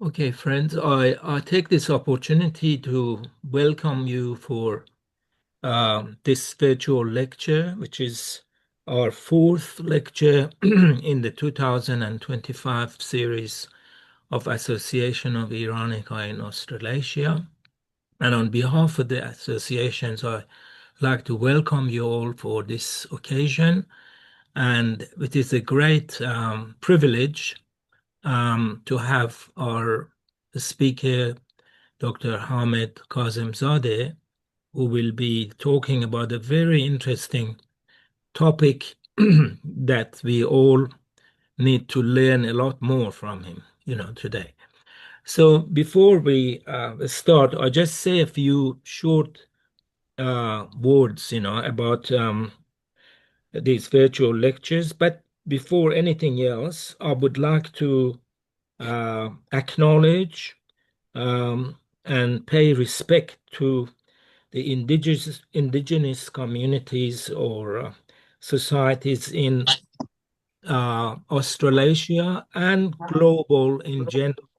Okay, friends, I take this opportunity to welcome you for this virtual lecture, which is our fourth lecture in the 2025 series of Association of Iranica in Australasia. And on behalf of the associations, I'd like to welcome you all for this occasion. And it is a great privilege to have our speaker, Dr. Hamed Kazemzadeh, who will be talking about a very interesting topic that we all need to learn a lot more from him, today. So before we start, I'll just say a few short words, about these virtual lectures. But before anything else, I would like to acknowledge and pay respect to the indigenous communities or societies in Australasia and global in general,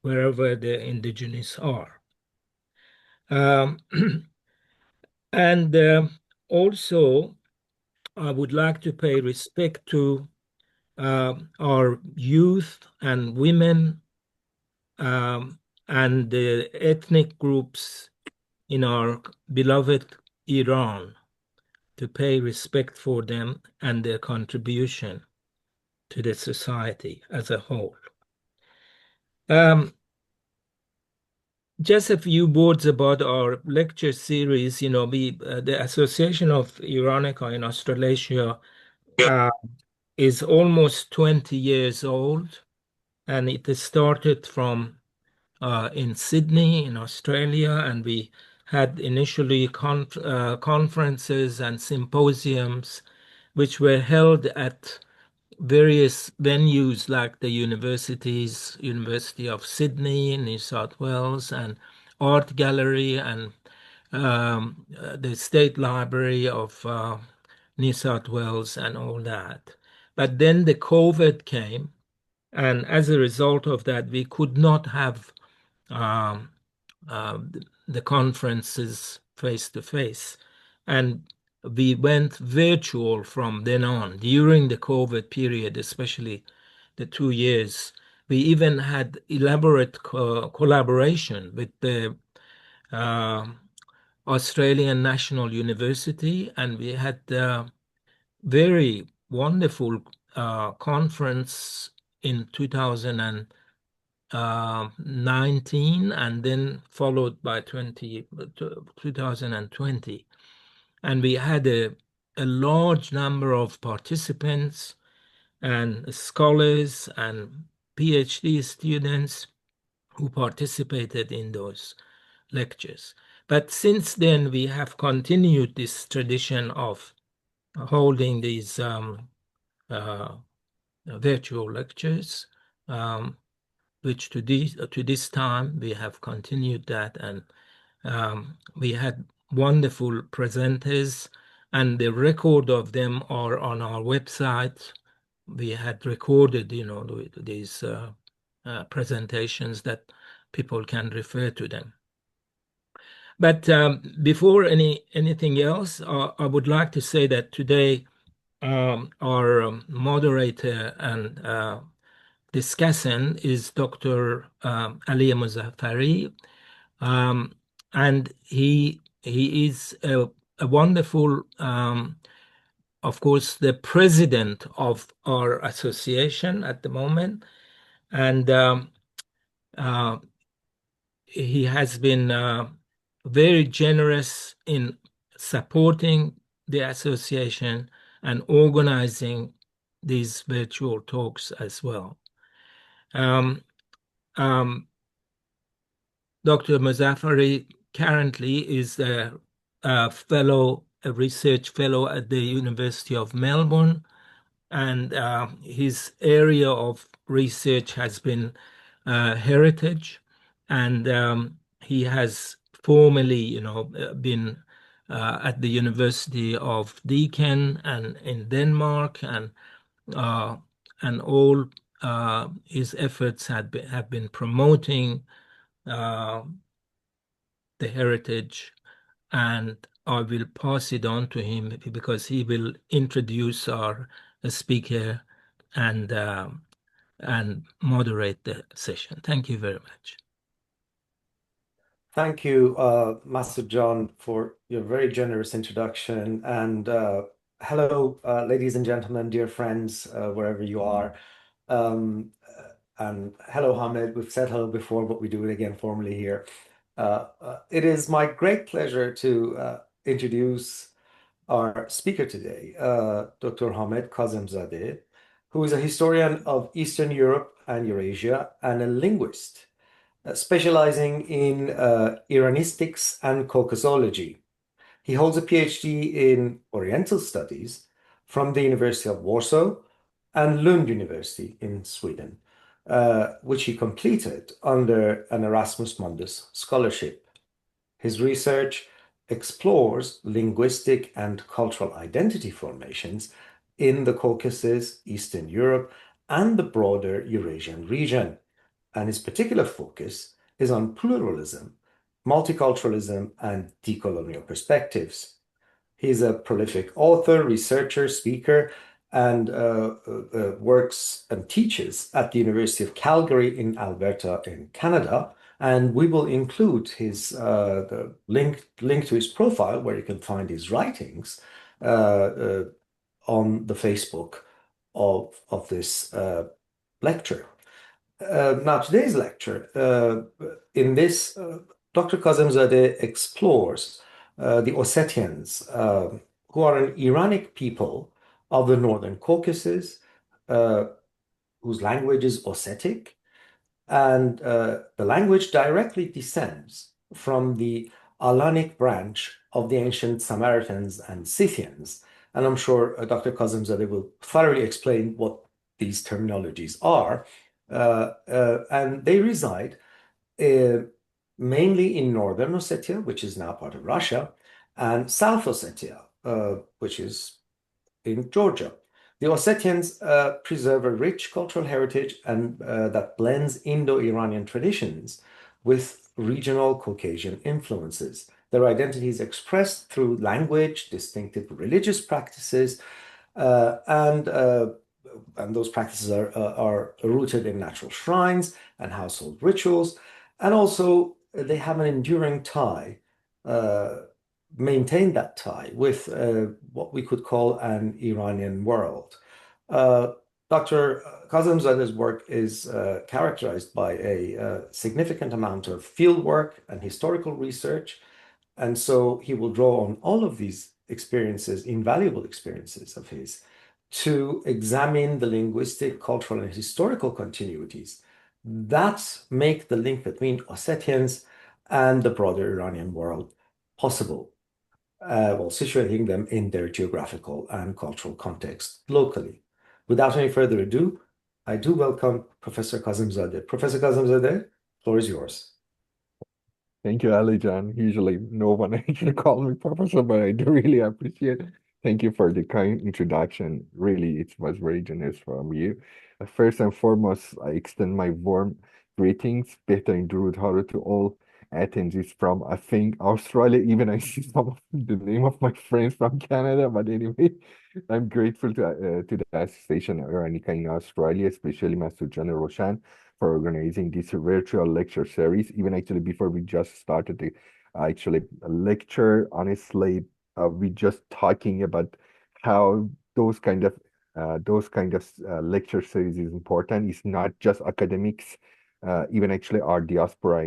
wherever the indigenous are. Um, and also, I would like to pay respect to our youth and women and the ethnic groups in our beloved Iran, to pay respect for them and their contribution to the society as a whole. Um, just a few words about our lecture series. The Association of Iranica in Australasia uh, is almost 20 years old, and it started from in Sydney in Australia, and we had initially conferences and symposiums which were held at various venues like the universities, University of Sydney in New South Wales, and Art Gallery, and the State Library of New South Wales, and all that. But then the COVID came, and as a result of that, we could not have um, the conferences face to face. And we went virtual from then on. During the COVID period, especially the 2 years, we even had elaborate collaboration with the uh, Australian National University, and we had a very wonderful conference in 2019, and then followed by 2020. And we had a large number of participants and scholars and PhD students who participated in those lectures. But since then, we have continued this tradition of holding these uh, virtual lectures, which to this time we have continued that, and we had wonderful presenters, and the record of them are on our website. We had recorded, these presentations that people can refer to them. But before anything else, I would like to say that today our moderator and discussant is Dr. Ali Muzaffari, um, and he is a wonderful, of course, the president of our association at the moment, and uh, he has been very generous in supporting the association and organizing these virtual talks as well. Um, um, Dr. Muzaffari currently is a research fellow at the University of Melbourne, and his area of research has been heritage, and he has formerly, been at the University of Deakin and in Denmark, and uh, and all his efforts have been promoting uh, the heritage, and I will pass it on to him because he will introduce our speaker and moderate the session. Thank you very much. Thank you, Master John, for your very generous introduction. And hello, ladies and gentlemen, dear friends, wherever you are. And hello, Hamid. We've said hello before, but we do it again formally here. It is my great pleasure to introduce our speaker today, Dr. Hamid Kazemzadeh, who is a historian of Eastern Europe and Eurasia and a linguist specializing in Iranistics and Caucasology. He holds a PhD in Oriental Studies from the University of Warsaw and Lund University in Sweden, which he completed under an Erasmus Mundus scholarship. His research explores linguistic and cultural identity formations in the Caucasus, Eastern Europe, and the broader Eurasian region, and his particular focus is on pluralism, multiculturalism, and decolonial perspectives. He's a prolific author, researcher, speaker, and works and teaches at the University of Calgary in Alberta in Canada. And we will include his the link to his profile where you can find his writings uh, uh, on the Facebook of this lecture. Now, today's lecture, in this, Dr. Kazemzadeh explores the Ossetians, who are an Iranic people of the Northern Caucasus, uh, whose language is Ossetic, and the language directly descends from the Alanic branch of the ancient Samaritans and Scythians. And I'm sure Dr. Kazemzadeh will thoroughly explain what these terminologies are. And they reside uh, mainly in northern Ossetia, which is now part of Russia, and South Ossetia, which is in Georgia. The Ossetians preserve a rich cultural heritage and that blends Indo-Iranian traditions with regional Caucasian influences. Their identity is expressed through language, distinctive religious practices, uh, and uh, and those practices are rooted in natural shrines and household rituals, and also they have an enduring tie, uh, maintain that tie with what we could call an Iranian world. Uh, Dr. Kazemzadeh's work is characterized by a significant amount of field work and historical research, and so he will draw on all of these experiences, invaluable experiences of his, to examine the linguistic, cultural, and historical continuities that make the link between Ossetians and the broader Iranian world possible, while situating them in their geographical and cultural context locally. Without any further ado, I do welcome Professor Kazemzadeh. Professor Kazemzadeh, floor is yours. Thank you, Ali John. Usually no one actually call me professor, but I do really appreciate it. Thank you for the kind introduction. Really, it was very generous from you. First and foremost, I extend my warm greetings, Behtarin Durud Haro to all attendees from, I think, Australia. Even I see some of the name of my friends from Canada, but anyway, I'm grateful to the Association Iranica in Australia, especially Master John Roshan for organizing this virtual lecture series. Even actually before we just started the actually lecture, honestly, we just talking about how those kind of lecture series is important. It's not just academics. Even actually our diaspora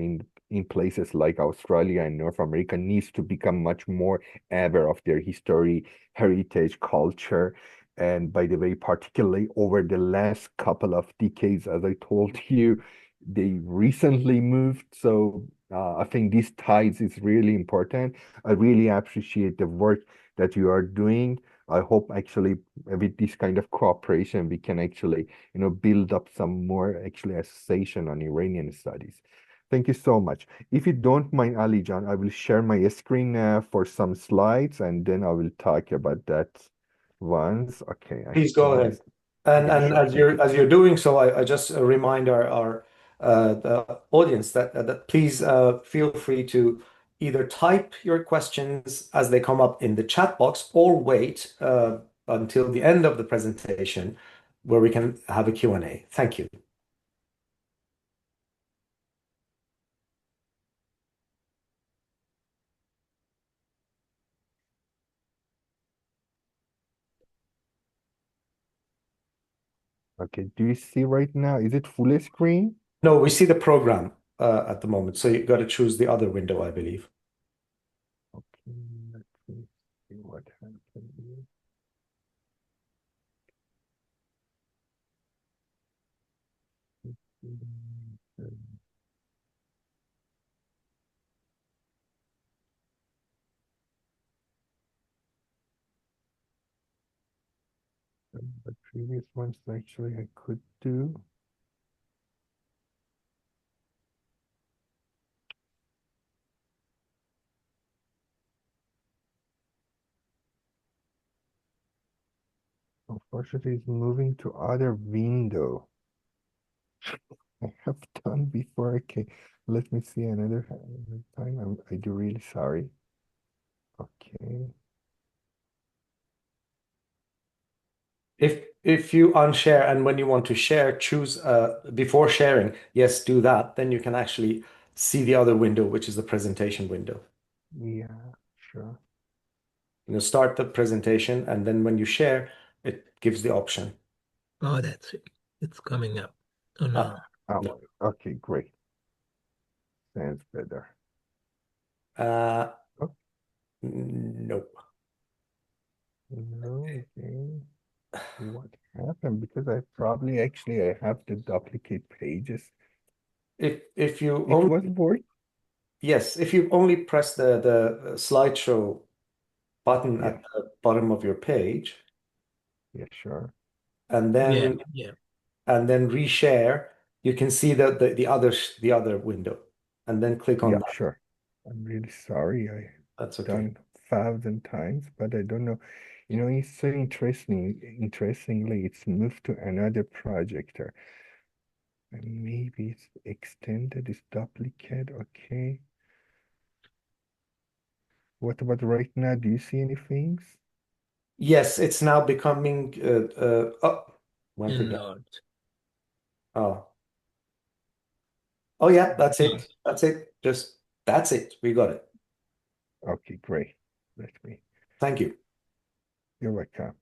in places like Australia and North America needs to become much more aware of their history, heritage, culture. And by the way, particularly over the last couple of decades, as I told you, they recently moved. So I think these ties is really important. I really appreciate the work that you are doing. I hope actually with this kind of cooperation, we can actually, build up some more actually association on Iranian studies. Thank you so much. If you don't mind, Ali John, I will share my screen for some slides and then I will talk about that once. Okay, I Please go think ahead. And Yeah, and sure. Thank you. as you're doing so, I just remind our the audience that please feel free to either type your questions as they come up in the chat box or wait until the end of the presentation where we can have a Q&A. Thank you. Okay, do you see right now? Is it full screen? No, we see the program at the moment, so you got to choose the other window, I believe. Okay, let me see what happened here. The previous ones actually I could do. Unfortunately, it's moving to other window. I have done before. Okay, let me see another time. I do really sorry. Okay. If you unshare and when you want to share, choose before sharing, yes, do that. Then you can actually see the other window, which is the presentation window. Yeah, sure. Start the presentation, and then when you share, it gives the option. Oh, that's it. It's coming up. Oh, no. Oh, No. okay, great. Sounds better. Uh, Oh, nope. no, okay. What happened? Because I probably actually I have to duplicate pages. If you It only was work. Yes, if you only press the slideshow button Yeah, at the bottom of your page, yeah, sure. and Yeah, then yeah. reshare, you can see the other window, and then click on Yeah, that. sure. I'm really sorry. I That's okay. done 1,000 times, but I don't know. It's so interesting. Interestingly, it's moved to another projector. And maybe it's extended, it's duplicate. Okay. What about right now? Do you see any things? Yes, it's now becoming oh, went again. Enlarged. Oh. Oh yeah, that's Yeah. it. That's it. Just that's it. We got it. Okay, great. Let me. Thank you. You're welcome.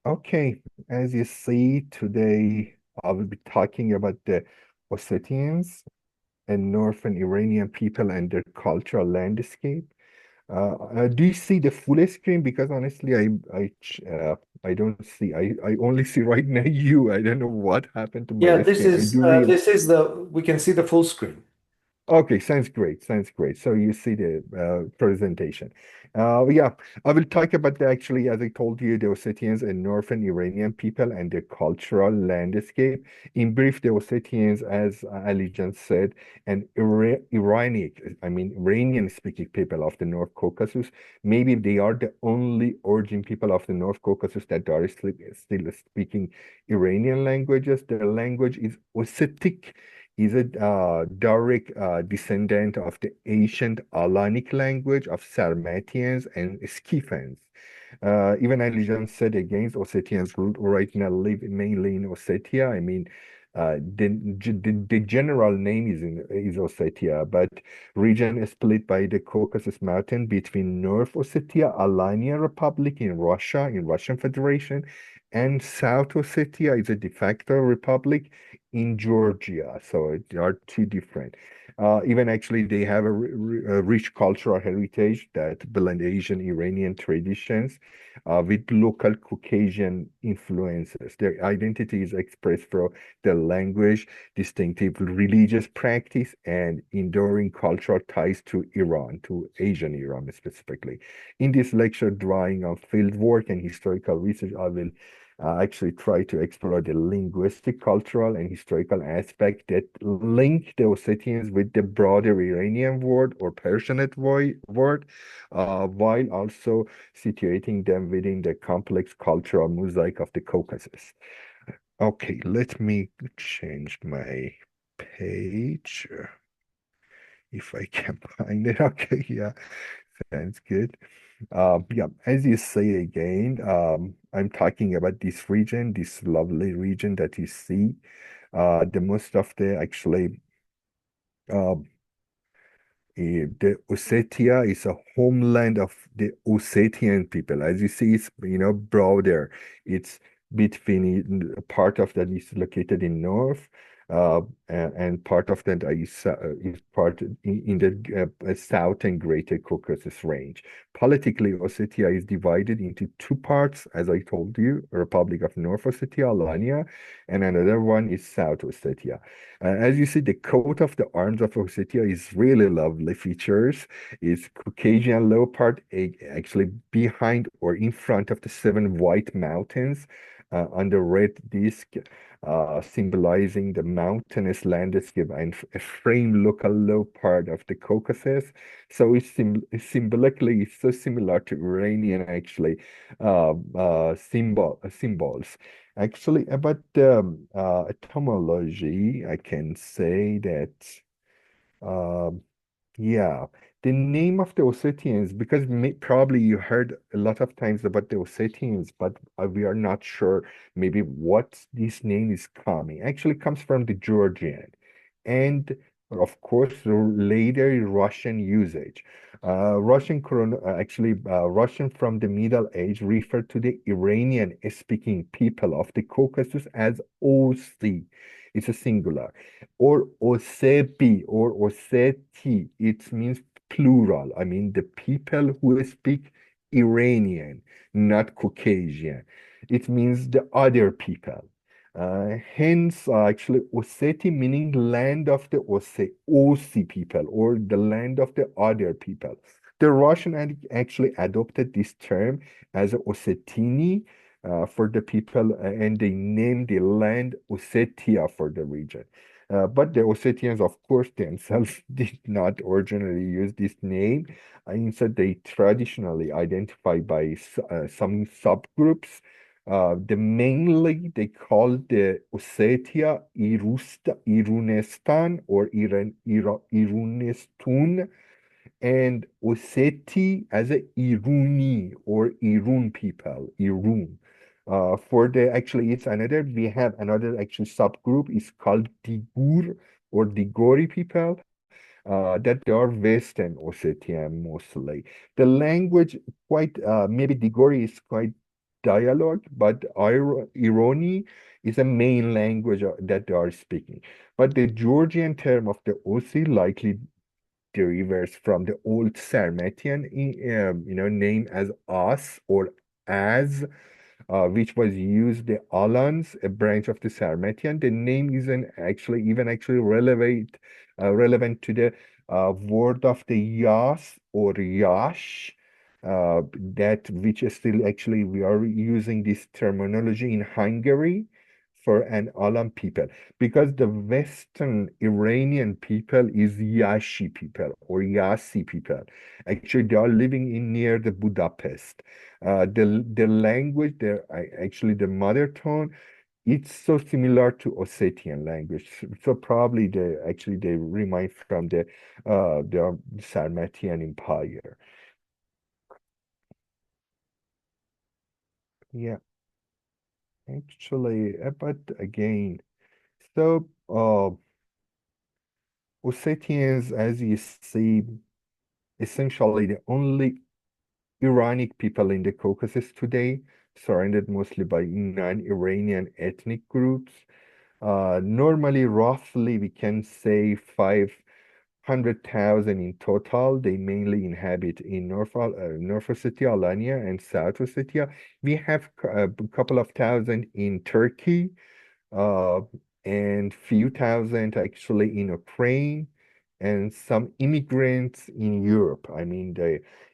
Okay, as you see today, I will be talking about the Ossetians and Northern Iranian people and their cultural landscape. Do you see the full screen? Because honestly, I don't see. I only see right now you. I don't know what happened to Yeah, my screen. I do really. this is the we can see the full screen. Okay, sounds great. Sounds great. So you see the presentation. Yeah, I will talk about actually, as I told you, the Ossetians and Northern Iranian people and their cultural landscape. In brief, the Ossetians, as Ali just said, and Iranian-speaking people of the North Caucasus. Maybe they are the only origin people of the North Caucasus that are still speaking Iranian languages. Their language is Ossetic, is a direct descendant of the ancient Alanic language of Sarmatians and Scythians. Even Alijan said against Ossetians who right now live mainly in Ossetia. I mean, the general name is Ossetia, but region is split by the Caucasus Mountain between North Ossetia, Alania Republic in Russia, in Russian Federation, and South Ossetia is a de facto republic in Georgia. So they are two different. Even actually, they have a rich cultural heritage that blend Asian Iranian traditions with local Caucasian influences. Their identity is expressed through their language, distinctive religious practice, and enduring cultural ties to Iran, to Asian Iran specifically. In this lecture, drawing on field work and historical research, I will actually try to explore the linguistic, cultural, and historical aspect that link the Ossetians with the broader Iranian world or Persianate world, while also situating them within the complex cultural mosaic of the Caucasus. Okay, let me change my page if I can find it. Okay, yeah, sounds good. Yeah, as you say again, I'm talking about this region, this lovely region that you see. The most of the actually uh, the Ossetia is a homeland of the Ossetian people. As you see, it's broader. It's between part of that is located in north, and part of that is part in the south and Greater Caucasus range. Politically, Ossetia is divided into two parts, as I told you: Republic of North Ossetia, Alania, and another one is South Ossetia. As you see, the coat of the arms of Ossetia is really lovely features. It's Caucasian leopard, actually behind or in front of the seven white mountains on the red disc, symbolizing the mountainous landscape and a frame local leopard of the Caucasus. So symbolically, it's so similar to Iranian actually symbols. Actually, about etymology, I can say that um, yeah, the name of the Ossetians, because probably you heard a lot of times about the Ossetians, but we are not sure maybe what this name is coming. Actually, comes from the Georgian, and of course, the later Russian usage. Russian from the Middle Age referred to the Iranian-speaking people of the Caucasus as Ossi. It's a singular or Osepi or Oseti. It means plural. I mean, the people who speak Iranian, not Caucasian. It means the other people. Hence, actually, Osseti meaning land of the Ossi people or the land of the other people. The Russian actually adopted this term as Ossetini for the people, and they named the land Ossetia for the region. But the Ossetians, of course, themselves did not originally use this name. Instead, they traditionally identify by some subgroups. The mainly they call the Ossetia Irunestan or Irunestun, and Osseti as a Iruni or Irun people, Irun. For the actually, it's another. We have another actually subgroup. It's called Digur or Digori people. That they are Western Ossetian mostly. The language quite maybe Digori is quite dialogue, but Ironi is a main language that they are speaking. But the Georgian term of the Ossi likely derives from the old Sarmatian, name as As or As, which was used the Alans, a branch of the Sarmatian. The name isn't actually even actually relevant to the word of the Yas or Yash. That which is still actually we are using this terminology in Hungary for an Alan people because the Western Iranian people is Yashi people or Yasi people. Actually, they are living in near the Budapest. The language, actually the mother tongue, it's so similar to Ossetian language. So probably they remind from the Sarmatian Empire. Yeah, actually, but again, so Ossetians, as you see, essentially the only Iranic people in the Caucasus today, surrounded mostly by non-Iranian ethnic groups. Normally, roughly, we can say 500,000 in total. They mainly inhabit in North Ossetia, Alania, and South Ossetia. We have a couple of thousand in Turkey, uh, and few thousand actually in Ukraine, and some immigrants in Europe. I mean,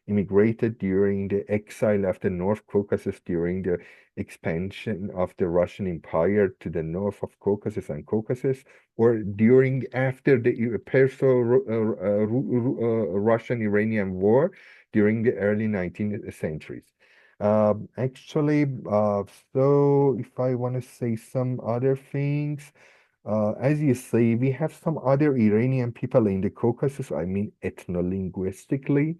immigrated during the exile of the North Caucasus during the expansion of the Russian Empire to the north of Caucasus and Caucasus, or during after the Perso-Russian-Iranian War during the early 19th centuries. Actually, so if I want to say some other things, as you say, we have some other Iranian people in the Caucasus. I mean, ethno-linguistically,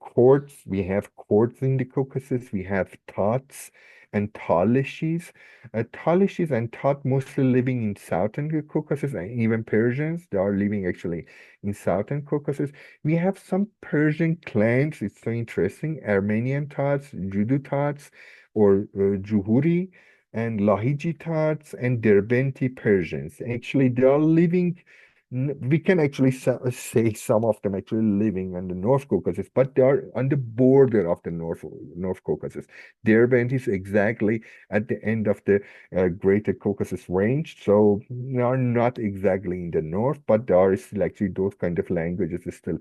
Kurds. We have Kurds in the Caucasus. We have Tats and Talishis. Talishis and Tat mostly living in southern Caucasus, and even Persians. They are living actually in southern Caucasus. We have some Persian clans. It's so interesting. Armenian Tats, Judu Tats, or Juhuri and Lahiji Tats and Derbenti Persians. Actually, they are living, we can actually say some of them actually living on the North Caucasus, but they are on the border of the North Caucasus. Derbent is exactly at the end of the Greater Caucasus range, so they are not exactly in the north, but there are still actually those kind of languages still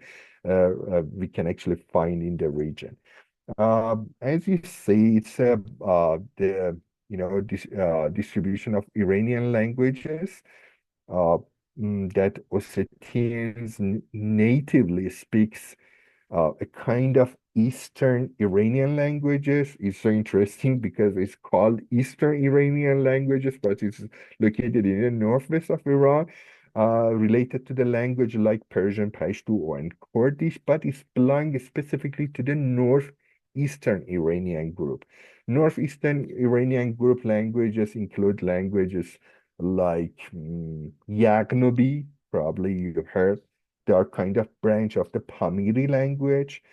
we can actually find in the region. As you say, it's the this distribution of Iranian languages uh, that Ossetians natively speaks a kind of Eastern Iranian languages. It's so interesting because it's called Eastern Iranian languages, but it's located in the northwest of Iran, related to the language like Persian, Pashto, or and Kurdish, but it's belonging specifically to the northeastern Iranian group. Northeastern Iranian group languages include languages like Yagnobi, probably you've heard. They are kind of branch of the Pamiri language.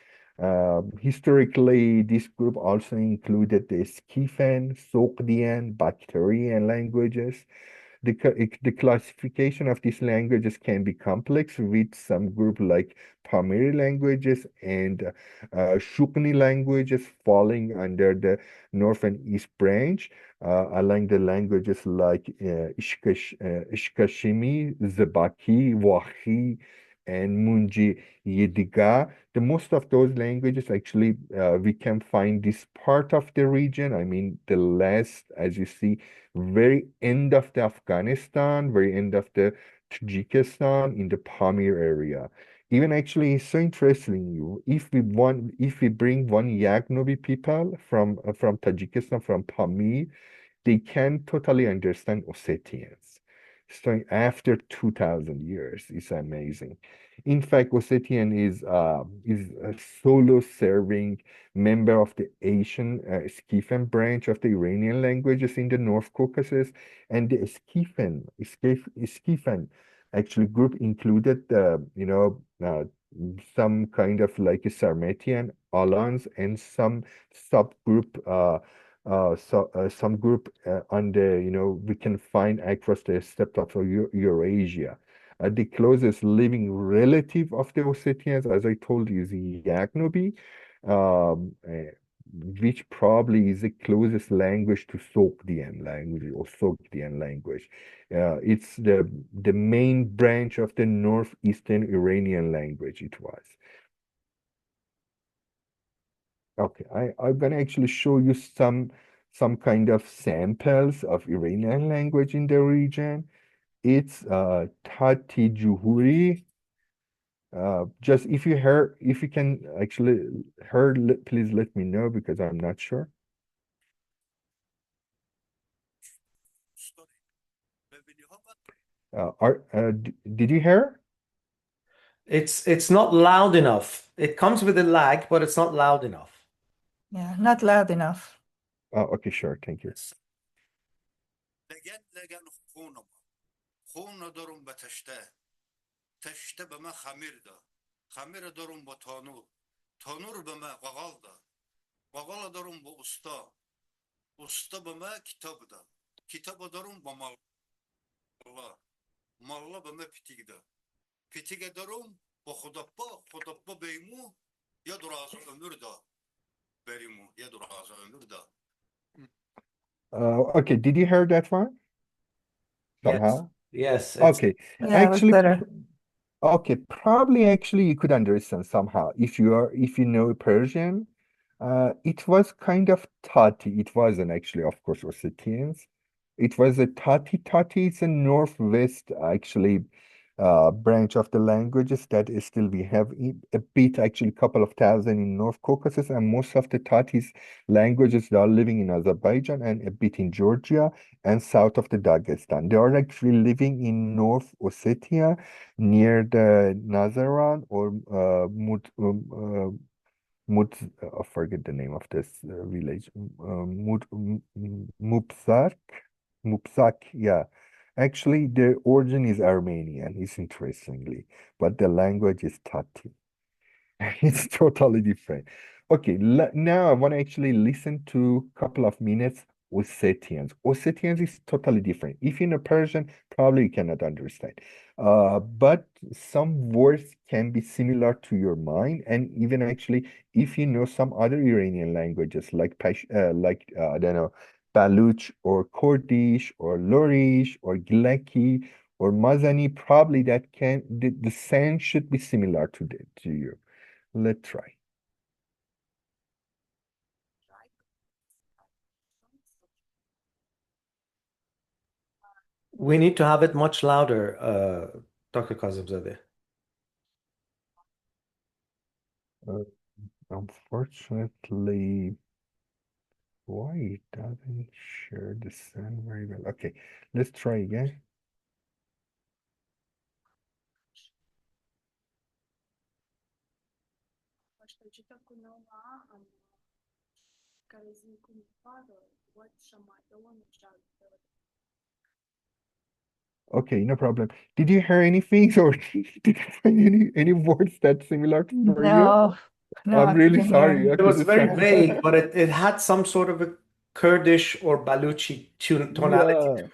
Historically, this group also included the Skifen, Sogdian, Bactrian languages. The classification of these languages can be complex, with some group like Pamiri languages and Shukni languages falling under the North and East branch, along the languages like Ishkashimi, Zebaki, Wahi, and Munji Yediga. The most of those languages actually we can find this part of the region. I mean, the last, as you see, very end of the Afghanistan, very end of the Tajikistan in the Pamir area. Even actually, it's so interesting. If we bring one Yagnobi people from Tajikistan, from Pamir, they can totally understand Ossetians. So after 2000 years, it's amazing. In fact, Ossetian is a solo serving member of the Asian Skifen branch of the Iranian languages in the North Caucasus, and the Skifen actually group included some kind of like a Sarmatian, Alans, and some subgroup some group on the we can find across the steppe of Eurasia. The closest living relative of the Ossetians, as I told you, is Yagnobi, um, uh, which probably is the closest language to Sogdian language or Sogdian language. It's the main branch of the northeastern Iranian language. It was. Okay, I'm gonna actually show you some kind of samples of Iranian language in the region. It's Tati Juhuri. Just if you can actually hear, please let me know because I'm not sure. Did you hear? It's not loud enough. It comes with a lag, but it's not loud enough. Yeah, not loud enough. Oh, okay, sure. Thank you. لگن خونم خون دارم به تشته تشته به من خمیر ده خمیر دارم با تانور تانور به من قاقال ده قاقال دارم با استا استا به من کتاب ده کتاب دارم با مالا مالا به من پیتیگ ده پیتیگ دارم با خدابا بیمو یا دراز ömür ده بریمو یا دراز ömür ده. Okay, did you hear that one? Yes, Somehow? yes, Okay. Yeah, it was Actually, better. Okay, probably actually you could understand somehow if you know Persian. It was kind of Tati. It wasn't actually, of course, Ossetians. It was a Tati. Tati is a northwest actually branch of the languages that is still we have a bit actually couple of thousand in North Caucasus, and most of the Tatis languages they are living in Azerbaijan and a bit in Georgia and south of the Dagestan. They are actually living in North Ossetia near the Nazaran or Mut, I forget the name of this village. Mupsak, Mupsak, yeah. Actually, the origin is Armenian, is interestingly, but the language is Tati. It's totally different. Okay, now I want to actually listen to a couple of minutes Ossetians. Ossetians is totally different. If you know Persian, probably you cannot understand. But some words can be similar to your mind, and even actually, if you know some other Iranian languages like I don't know, Baluch or Kurdish or Lorish or Gilaki or Mazani, probably that can the sound should be similar to you. Let's try. We need to have it much louder, Dr. Kazemzadeh. Uh, Unfortunately, why it doesn't share the sound very well? Okay, let's try again. Okay, no problem. Did you hear anything or did you find any words that's similar for you? No, no, I'm I really couldn't hear sorry. him. It Okay, was the very sound. vague, but it had some sort of a Kurdish or Baluchi tonality. Yeah.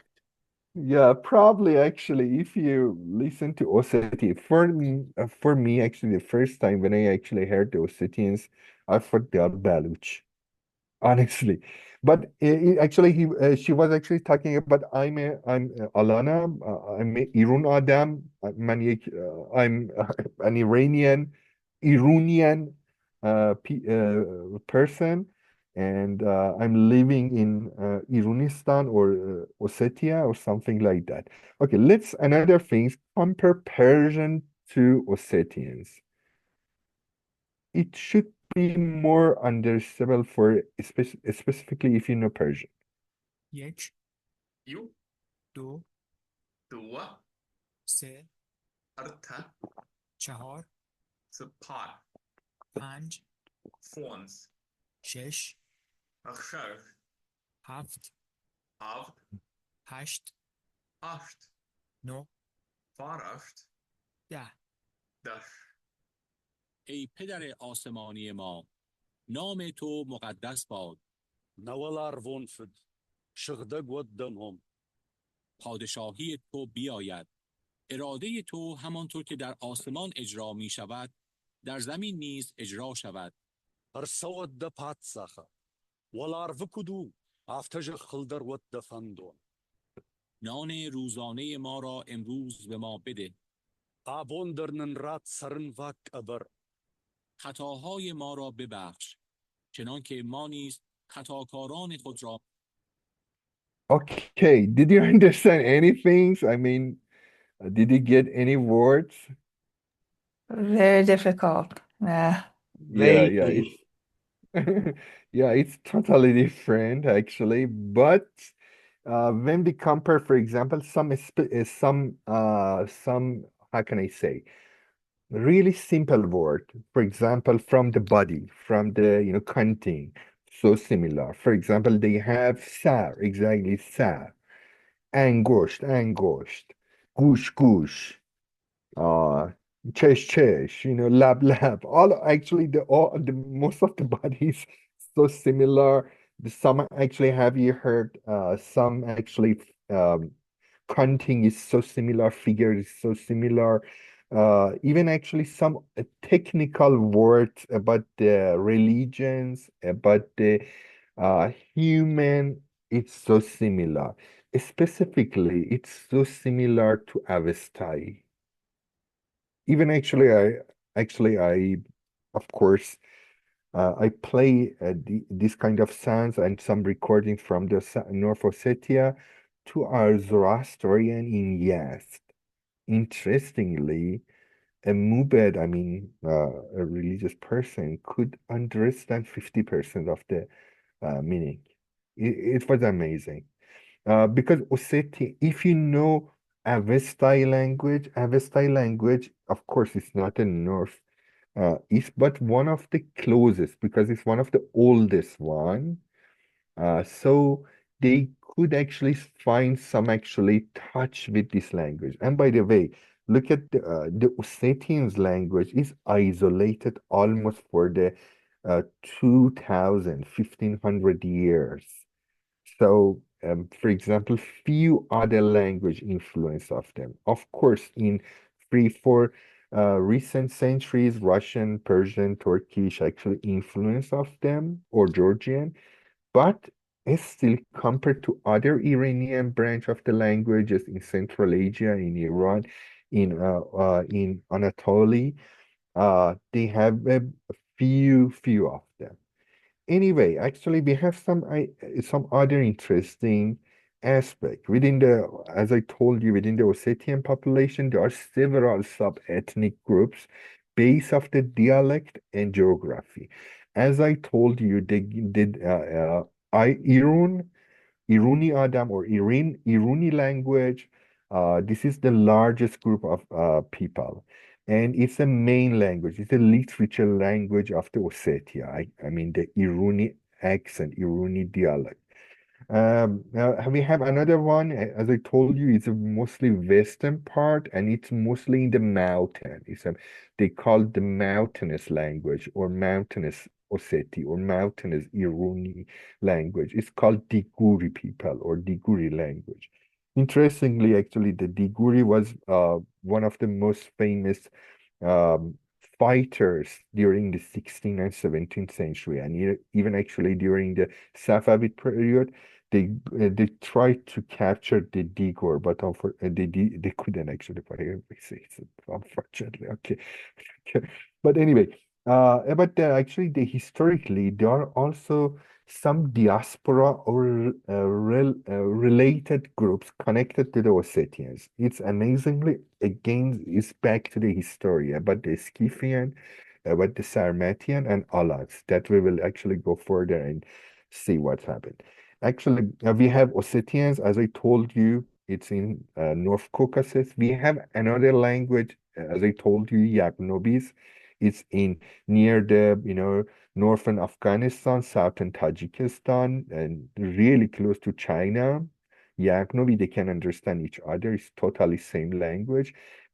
Yeah, probably actually, if you listen to Osseti, for me, actually, the first time when I actually heard the Ossetians, I thought they are Baluch, honestly. But actually, she was actually talking about I'm Alana, I'm a Irun Adam, I'm an Iranian person and I'm living in Iranistan or Ossetia or something like that. Okay, let's another things compare Persian to Ossetians. It should be more understandable for specifically if you know Persian. یک یو دو دو سه ارتا چهار سپار پنج فونز شش اخشار هفت هفت هشت هشت نو فارفت ده ده ای پدر آسمانی ما نام تو مقدس باد نوالار وونفد شغدگ ودمهم پادشاهی تو بیاید اراده تو همانطور که در آسمان اجرا می شود در زمین نیز اجرا شود ارسود ده پاتساخه والار وکدو افتج خلدر ود دفندون نان روزانه ما را امروز به ما بده آبون درنن رات سرن وک ابر خطاهای ما را ببخش چنان که ما نیز خطاکاران خود را. Okay, did you understand anything? I mean, did you get any words? Very difficult. Yeah. Yeah, Vaguely. yeah, it's totally different actually. But when we compare, for example, some how can I say, really simple word, for example, from the body, from the counting, so similar. For example, they have sar, exactly sar, angosht, gush, gush uh chesh, lab lab, all actually the most of the bodies so similar. Some actually, have you heard some actually counting is so similar, figure is so similar, even actually some technical words about the religions, about the human, it's so similar. Specifically, it's so similar to Avestai. Even I of course I play this kind of sounds and some recording from the North Ossetia to our Zoroastrian in Yazd. Interestingly, a mubed, a religious person, could understand 50% of the meaning. It was amazing. Because Ossetian, if you know Avestai language, of course, it's not a North East, but one of the closest because it's one of the oldest one. So they could actually find some actually touch with this language. And by the way, look at the Ossetians language is isolated almost for the 2000, 1500 years. So, for example, few other language influence of them. Of course, in 3, 4 recent centuries, Russian, Persian, Turkish actually influence of them, or Georgian, but it's still compared to other Iranian branch of the languages in Central Asia, in Iran, in Anatolia, they have a few of them. Anyway, actually, we have some other interesting aspect within the, as I told you, within the Ossetian population, there are several sub-ethnic groups based off the dialect and geography. As I told you, they did Iruni Adam or Iruni language. This is the largest group of people, and it's a main language. It's a literature language of the Ossetia. I mean the Iruni accent, Iruni dialect. Now we have another one. As I told you, it's a mostly western part, and it's mostly in the mountain. They call it the mountainous language or mountainous Osseti or mountainous Iruni language. It's called Diguri people or Diguri language. Interestingly, actually, the Diguri was one of the most famous um, fighters during the 16th and 17th century, and even actually during the Safavid period they tried to capture the Digor, but they couldn't actually fight it, unfortunately. Okay. Okay. But anyway, but actually, historically there are also some diaspora or related groups connected to the Ossetians. It's amazingly again is back to the history about the Scythian, about the Sarmatian and Alans that we will actually go further and see what's happened. Actually, we have Ossetians, as I told you, it's in North Caucasus. We have another language, as I told you, Yagnobis. It's in near the, northern Afghanistan, southern Tajikistan, and really close to China. Yagnobi, they can understand each other. It's totally same language.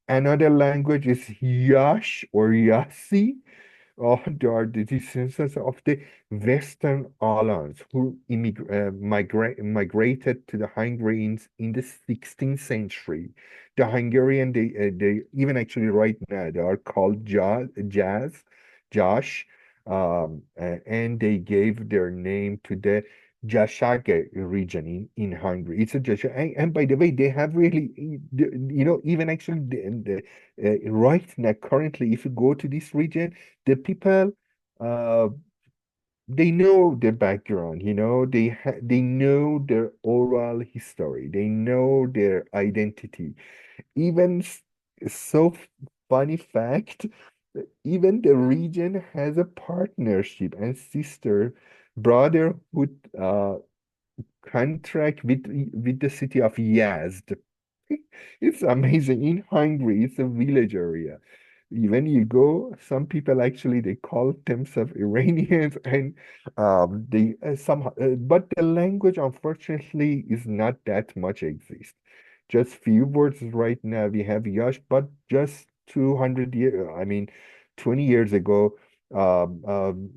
Another language is Yash or Yasi. Oh, they are the descendants of the Western Alans who migrated to the Hungarians in the 16th century. The Hungarian, they even actually right now they are called Josh, and they gave their name to the Jashage region in Hungary. It's a Jashage, and by the way, they have really, even actually right now, currently, if you go to this region, the people uh they know their background, they know their oral history, they know their identity. Even so funny fact, even the region has a partnership and sister brotherhood contract with the city of Yazd. It's amazing. In Hungary, it's a village area. When you go, some people actually they call themselves Iranians, and they somehow, but the language unfortunately is not that much exist. Just few words right now. We have Yash, but just 200 years, 20 years ago, um, um,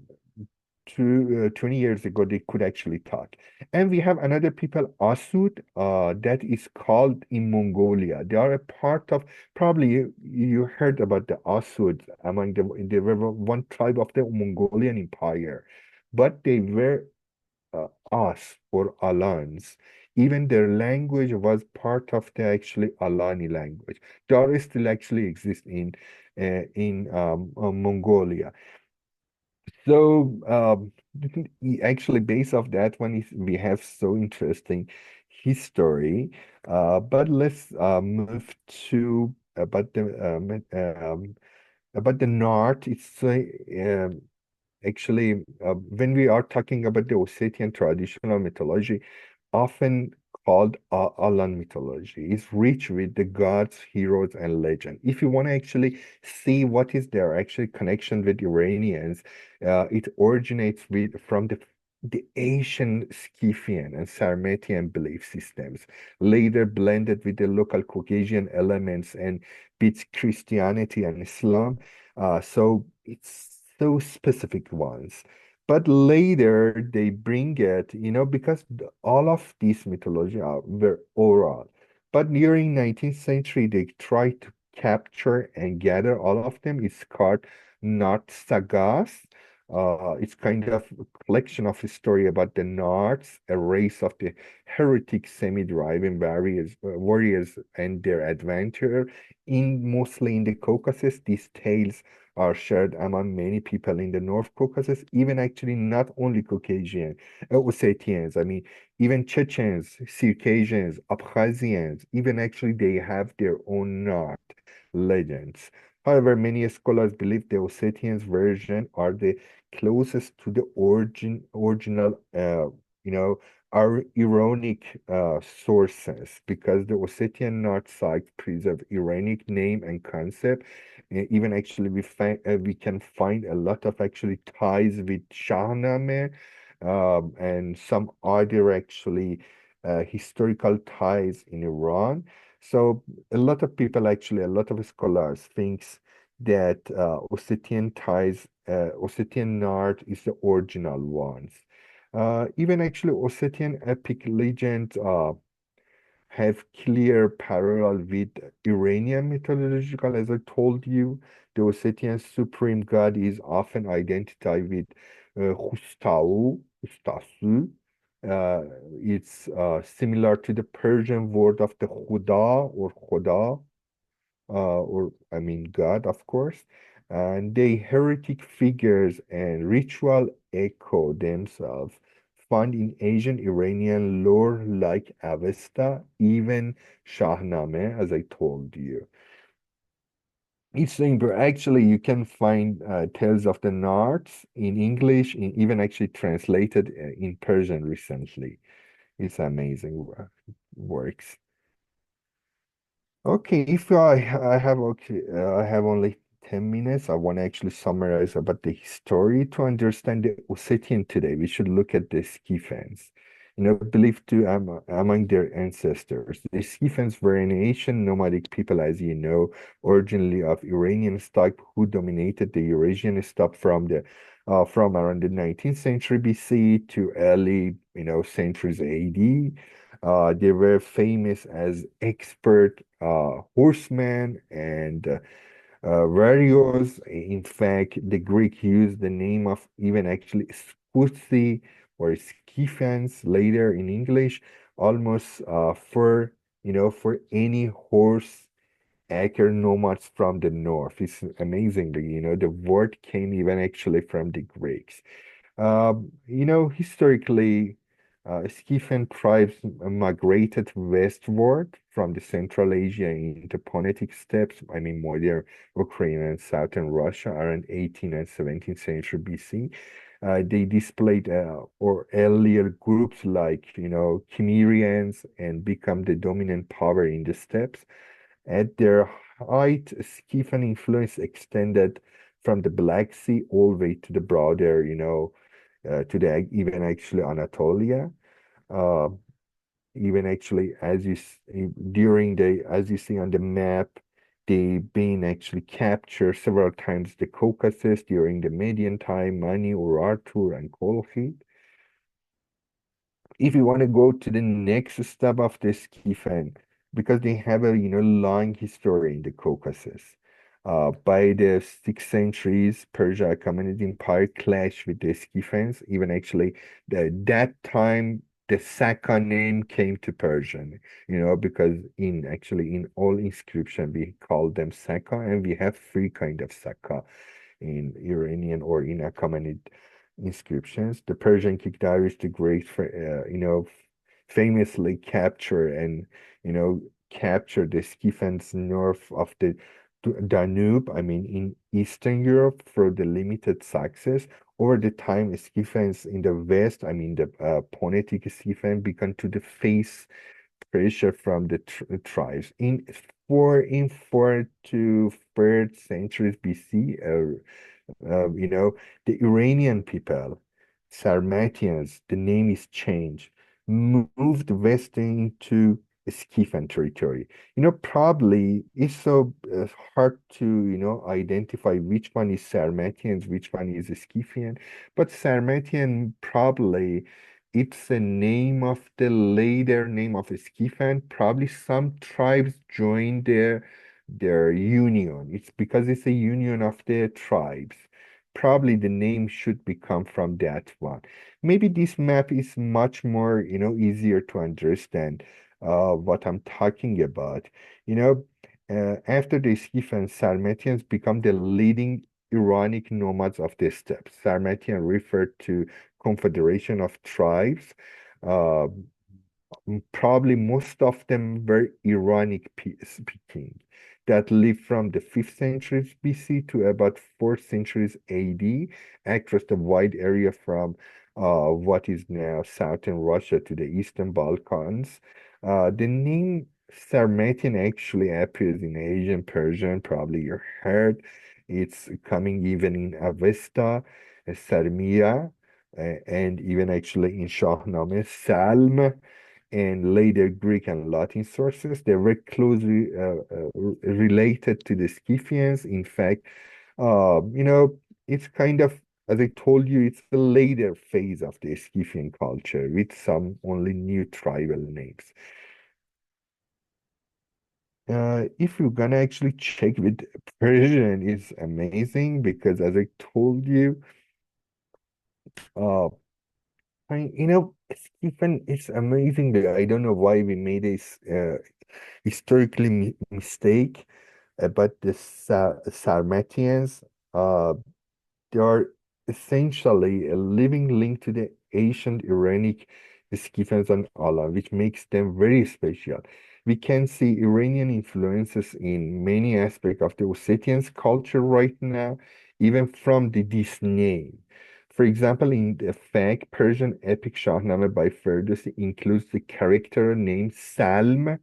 20 years ago, they could actually talk. And we have another people, Asud, that is called in Mongolia. They are a part of, probably you heard about the Asud among the, they were one tribe of the Mongolian Empire, but they were us or Alans. Even their language was part of the actually Alani language. Dar still actually exists in Mongolia. So actually, based off that one, is we have so interesting history. But let's move to about the North. It's actually when we are talking about the Ossetian traditional mythology, often called Alan mythology, is rich with the gods, heroes, and legend. If you want to actually see what is their actual connection with Iranians, it originates from the Asian Scythian and Sarmatian belief systems, later blended with the local Caucasian elements and with Christianity and Islam. So it's so specific ones. But later they bring it, because all of these mythology were oral. But during 19th century, they tried to capture and gather all of them. It's called Nart Sagas. It's kind of a collection of a story about the Narts, a race of the heretic semi-driving warriors and their adventure mostly in the Caucasus. These tales are shared among many people in the North Caucasus, even actually not only Caucasian, Ossetians, I mean, even Chechens, Circassians, Abkhazians, even actually they have their own Nart legends. However, many scholars believe the Ossetians version are the closest to the original, are Ironic sources because the Ossetian North site preserve Iranic name and concept. Even actually, we can find a lot of actually ties with Shahnameh and some other actually historical ties in Iran. So a lot of scholars thinks that Ossetian North is the original ones. Even actually Ossetian epic legends have clear parallel with Iranian mythological. As I told you, the Ossetian supreme god is often identified with Hustasu. Uh, it's similar to the Persian word of the Khuda or Khoda, or I mean God, of course, and they heretic figures and ritual echo themselves found in Asian Iranian lore like Avesta, even Shahnameh, as I told you. It's actually you can find Tales of the Narts in English, even actually translated in Persian recently. It's amazing works. Okay, if I have only 10 minutes. I want to actually summarize about the history to understand the Ossetian today. We should look at the Scythians, believed to among their ancestors. The Scythians were an ancient nomadic people, as you know, originally of Iranian stock, who dominated the Eurasian steppe from around the 19th century BC to early, centuries AD. They were famous as expert horsemen and warriors. In fact, the Greek used the name of even actually Scuthi or Scythians later in English, almost for any horse acre nomads from the north. It's amazingly, the word came even actually from the Greeks. Historically, Scythian tribes migrated westward from the Central Asia into Pontic steppes, I mean modern Ukraine and southern Russia around 18th and 17th century BC. They displayed or earlier groups like, Cimmerians and become the dominant power in the steppes. At their height, Scythian influence extended from the Black Sea all the way to the broader, to the even actually Anatolia. Uh, Even actually, as you see on the map, they've been actually captured several times the Caucasus during the Median time, Mani, Urartu, and Kolchid. If you want to go to the next step of the Scythian, because they have a long history in the Caucasus. By the 6th centuries, Persia Achaemenid Empire clashed with the Scythians. Even actually, that time the Saka name came to Persian, because in all inscription we call them Saka, and we have three kind of Saka in Iranian or in Achaemenid inscriptions. The Persian King Darius the Great, famously captured the Scythians north of the Danube, I mean, in Eastern Europe for the limited success. Over the time, Scythians in the West, I mean, the Pontic Scythian began to face pressure from the tribes. In 4th to 3rd centuries BC, the Iranian people, Sarmatians, the name is changed, moved west into Scythian territory. Probably it's so hard to, identify which one is Sarmatians, which one is Scythian, but Sarmatian probably it's a name of the later name of Scythian. Probably some tribes joined their union. It's because it's a union of the tribes. Probably the name should become from that one. Maybe this map is much more, easier to understand what I'm talking about. After the Scythians, Sarmatians become the leading Iranic nomads of the steppes. Sarmatian referred to confederation of tribes. Uh, Probably most of them were Iranic speaking that lived from the 5th century BC to about 4th centuries AD across the wide area from what is now southern Russia to the eastern Balkans. The name Sarmatian actually appears in Asian Persian, probably you heard. It's coming even in Avesta, Sarmiya, and even actually in Shahnameh, Salm and later Greek and Latin sources. They're very closely related to the Scythians. In fact, it's kind of, as I told you, it's the later phase of the Scythian culture with some only new tribal names. If you're gonna actually check with Persian, it's amazing because, as I told you, uh, Stephen, it's amazing that I don't know why we made this historically mistake, but the Sarmatians, uh, they are essentially a living link to the ancient Iranic Scythians and Allah, which makes them very special. We can see Iranian influences in many aspects of the Ossetians culture right now, even from this name. For example, in the fact, Persian epic Shahnameh by Ferdowsi includes the character named Salm,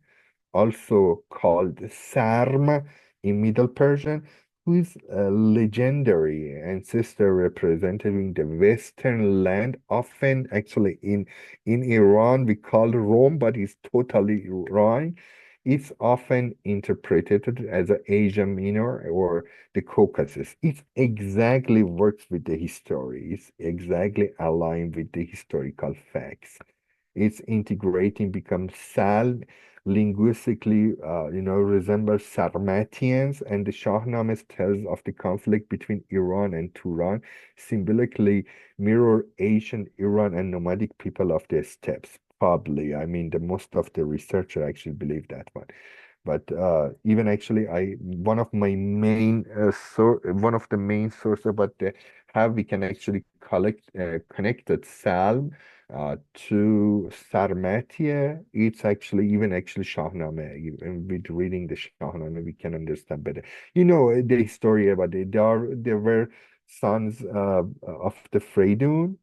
also called Sarm in Middle Persian, who is a legendary ancestor representing the Western land, often actually in Iran we call Rome, but it's totally Iran. It's often interpreted as a Asia Minor or the Caucasus. It exactly works with the history. It's exactly aligned with the historical facts. It's integrating becomes Sal linguistically, resembles Sarmatians, and the Shahnameh tells of the conflict between Iran and Turan, symbolically mirror ancient Iran and nomadic people of the steppes. Probably, I mean, the most of the researcher actually believe that one. But even actually, one of the main source about how we can actually connected Salm to Sarmatia. It's actually even actually Shahnameh. Even with reading the Shahnameh, we can understand better. The story about it. There were sons of the Freydun,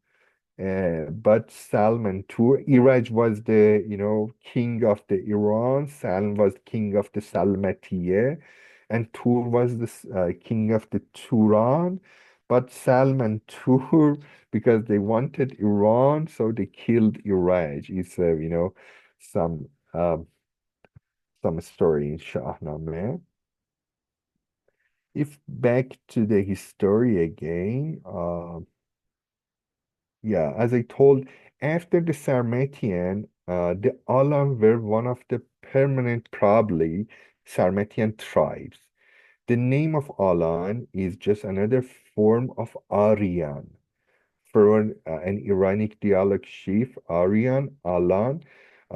but Salman too. Iraj was the, king of the Iran. Salm was king of the Salmatiye, and Tur was the king of the Turan. But Salman Tur, because they wanted Iran, so they killed Iraj. It's some um, some story in Shahnameh. If back to the history again, yeah, as I told, after the Sarmatian, the Alam were one of the permanent, probably Sarmatian tribes. The name of Alan is just another form of Aryan from an Iranic dialect chief, Aryan Alan,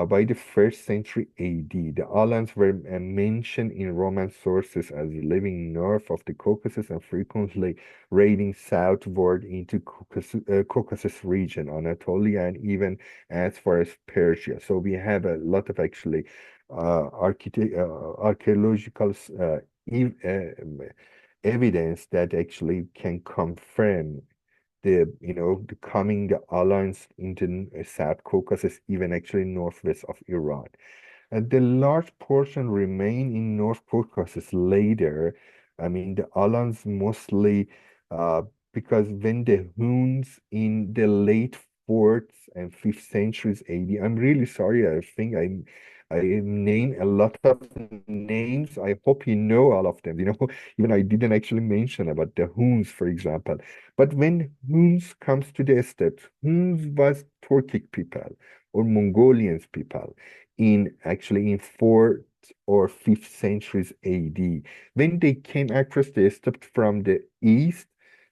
by the first century AD. The Alans were mentioned in Roman sources as living north of the Caucasus and frequently raiding southward into Caucasus region, Anatolia, and even as far as Persia. So we have a lot of actually archaeological ev evidence that actually can confirm the coming the alliance into South Caucasus, even actually northwest of Iran. And the large portion remain in North Caucasus later. I mean, the Alans mostly uh, because when the Huns in the late 4th and 5th centuries AD, I'm really sorry, I think I name a lot of names. I hope you know all of them. Even I didn't actually mention about the Huns, for example. But when Huns comes to the steppes, Huns was Turkic people or Mongolians people in 4th or 5th centuries AD. When they came across the steppe from the east,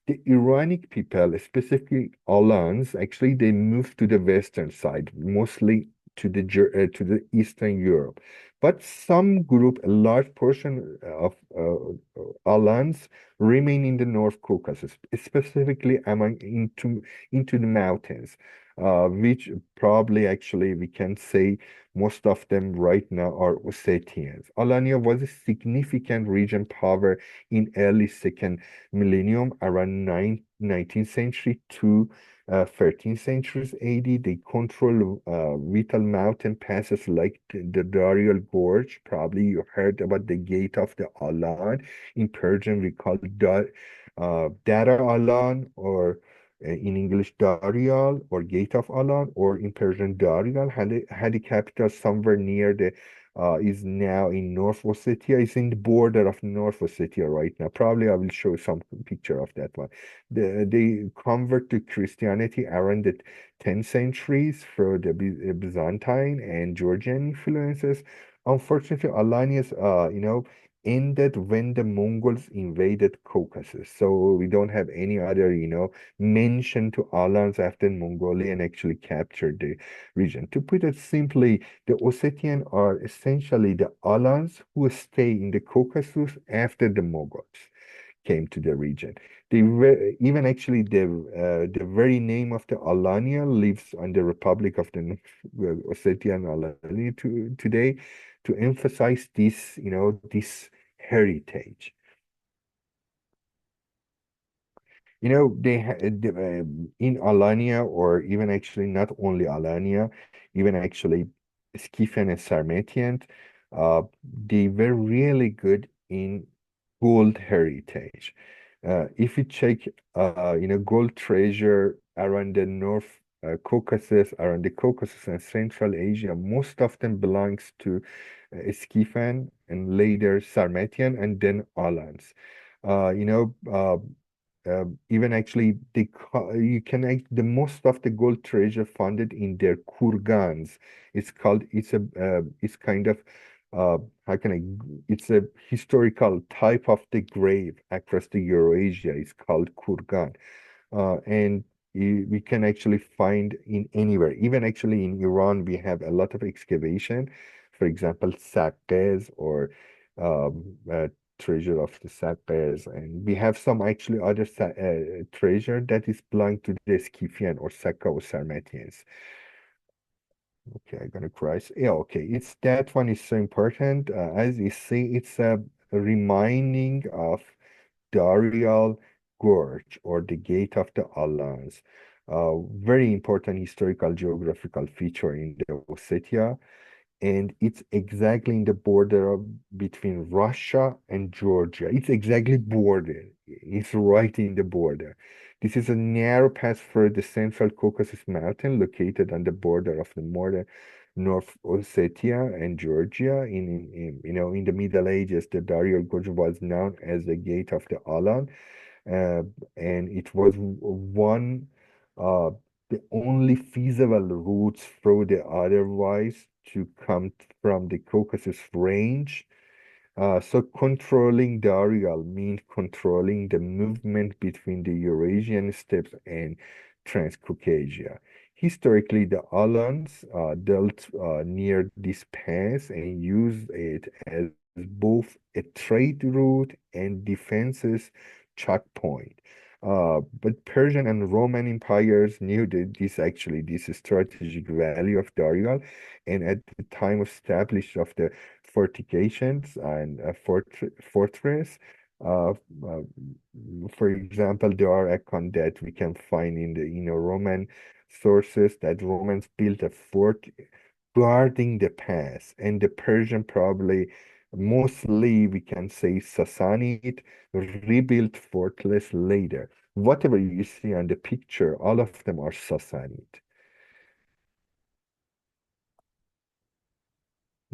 the Iranic people, specifically Alans, actually they moved to the western side, mostly to the Eastern Europe. But some group, a large portion of Alans, remain in the North Caucasus, specifically into the mountains, which probably actually we can say most of them right now are Ossetians. Alania was a significant region power in early second millennium, around 19th century to 13th centuries AD. They control vital mountain passes like the Darial Gorge. Probably you heard about the Gate of the Alan. In Persian, we call it Dara Alan, or in English, Darial, or Gate of Alan, or in Persian, Darial, had a capital somewhere near is now in North Ossetia. It's in the border of North Ossetia right now. Probably I will show some picture of that one. They convert to Christianity around the 10th centuries through the Byzantine and Georgian influences. Unfortunately, Alania's, ended when the Mongols invaded Caucasus. So we don't have any other, mention to Alans after Mongolian actually captured the region. To put it simply, the Ossetian are essentially the Alans who stay in the Caucasus after the Mongols came to the region. Even actually the very name of the Alania lives on the Republic of the Ossetian Alania today to emphasize this heritage. In Alania, or even actually not only Alania, even actually Scythian and Sarmatian, uh, they were really good in gold heritage. If you check, gold treasure around the North Caucasus, around the Caucasus and Central Asia, most of them belongs to Scythian and later Sarmatian and then Alans. Uh, you know, uh, Even actually you can the most of the gold treasure founded in their kurgans. It's kind of uh, how can it's a historical type of the grave across the Eurasia. It's called kurgan, and we can actually find in anywhere. Even actually in Iran, we have a lot of excavation. For example, saqqez or uh, treasure of the Saqqez, and we have some actually other treasure that is belong to the Scythian or Sakka or Sarmatians. Okay, I'm gonna cross. Yeah, okay, it's that one is so important. As you see, it's a reminding of Darial Gorge or the Gate of the Alans. Very important historical geographical feature in the Ossetia, and it's exactly in the border between Russia and Georgia. It's exactly border. It's right in the border. This is a narrow pass through the Central Caucasus Mountain, located on the border of the modern North Ossetia and Georgia. In the Middle Ages, the Darial Gorge was known as the Gate of the Alan, uh, and it was one uh, the only feasible routes through the otherwise to come from the Caucasus Range So controlling the Arial means controlling the movement between the Eurasian steppes and Transcaucasia. Historically, the Alans dealt near this pass and used it as both a trade route and defenses checkpoint. But Persian and Roman empires knew that this strategic value of Darial, and at the time of establish of the fortifications and a fortress. Uh, uh, for example, there are account that we can find in the Roman sources that Romans built a fort guarding the pass, and the Persian probably mostly we can say Sassanid rebuilt fortress later. Whatever you see on the picture, all of them are Sassanid.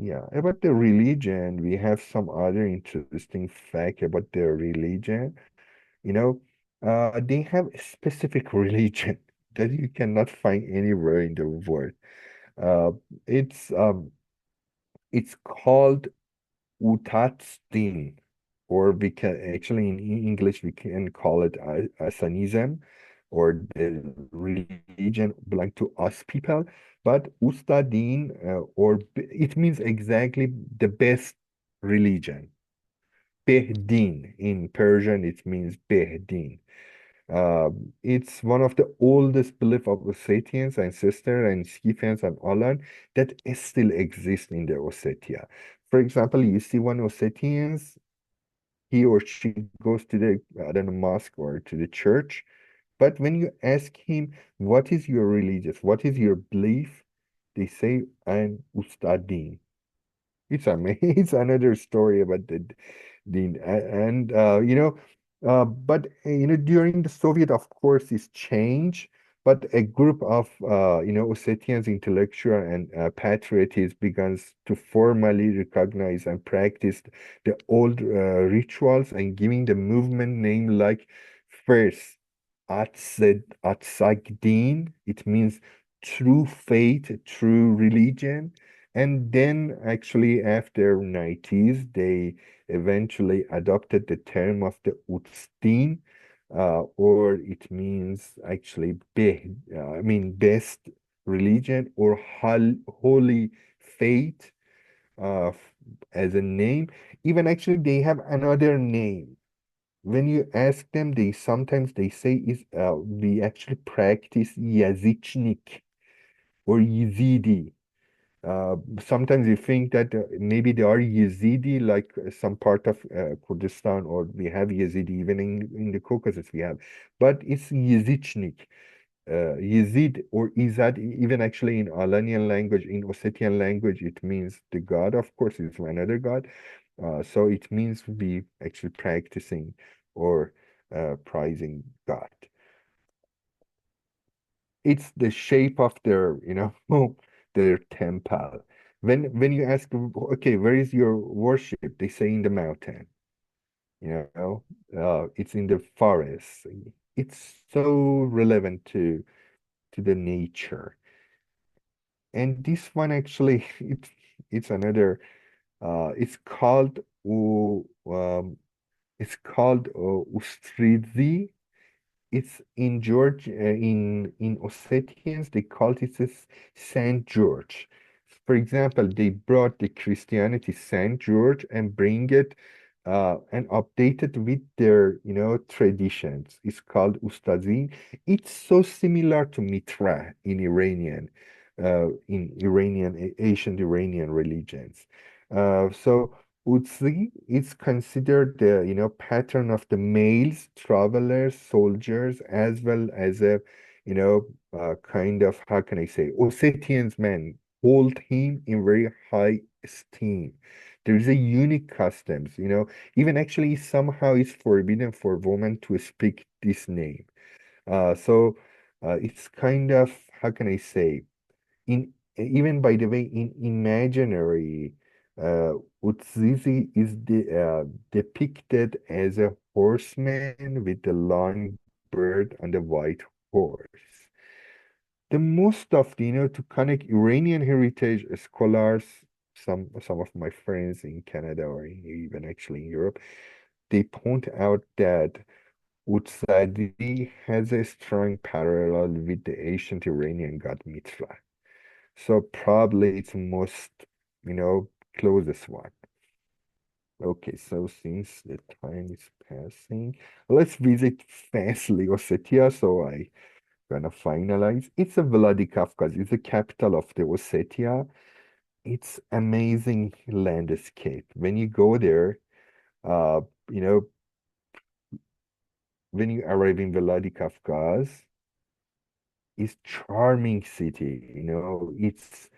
Yeah, about the religion, we have some other interesting fact about their religion. You know, they have a specific religion that you cannot find anywhere in the world. Uh, it's um, it's called Utatstin, or we can actually in English we can call it Asanism, or the religion belong to us people. But Ustadin, it means exactly the best religion. Behdin in Persian, it means Behdin. It's one of the oldest belief of Ossetians, ancestor, and Scythians and Alan that still exist in the Ossetia. For example, you see one Ossetians, he or she goes to the, I don't know, mosque or to the church, but when you ask him, what is your religious, what is your belief? They say, I'm Ustadin. It's amazing. It's another story about but during the Soviet, of course, it's changed. But a group of Ossetians intellectual and patriots begins to formally recognize and practice the old rituals and giving the movement name like first Atsagdin. It means true faith, true religion. And then actually after 90s, they eventually adopted the term of the Utstin, or it means actually best religion or holy faith uh, as a name. Even actually they have another name. When you ask them, they say is we actually practice Yazichnik or Yazidi. Sometimes you think that maybe they are Yazidi, like some part of Kurdistan, or we have Yazidi even in the Caucasus we have, but it's Yazichnik. Yazid or Izad, even actually in Alanian language, in Ossetian language, it means the god. Of course, it's another god. So it means we actually practicing or prizing God. It's the shape of their, their temple. When you ask, okay, where is your worship? They say in the mountain, it's in the forest. It's so relevant to the nature. And this one actually, it's another. It's called Ustridzi. It's in George in Ossetians they called it as Saint George. For example, they brought the Christianity Saint George and bring it and update it with their traditions. It's called Ustazi. It's so similar to Mitra in Iranian ancient Iranian religions. So Utsi is considered the pattern of the males, travelers, soldiers, as well as a kind of, how can I say, Ossetians men hold him in very high esteem. There is a unique customs, even actually somehow it's forbidden for women to speak this name. So it's kind of, how can I say, in even by the way, in imaginary, Uzizi is depicted as a horseman with the long bird on the white horse. The most of the, to connect Iranian heritage scholars some of my friends in Canada or even actually in Europe, they point out that Utsadi has a strong parallel with the ancient Iranian god Mithra. So probably it's most, you know, closest one. Okay, so since the time is passing, let's visit fastly Ossetia. So I gonna finalize. It's a Vladikavkaz. It's the capital of the Ossetia. It's amazing landscape. When you go there, uh, you know, when you arrive in Vladikavkaz, it's charming city. You know, it's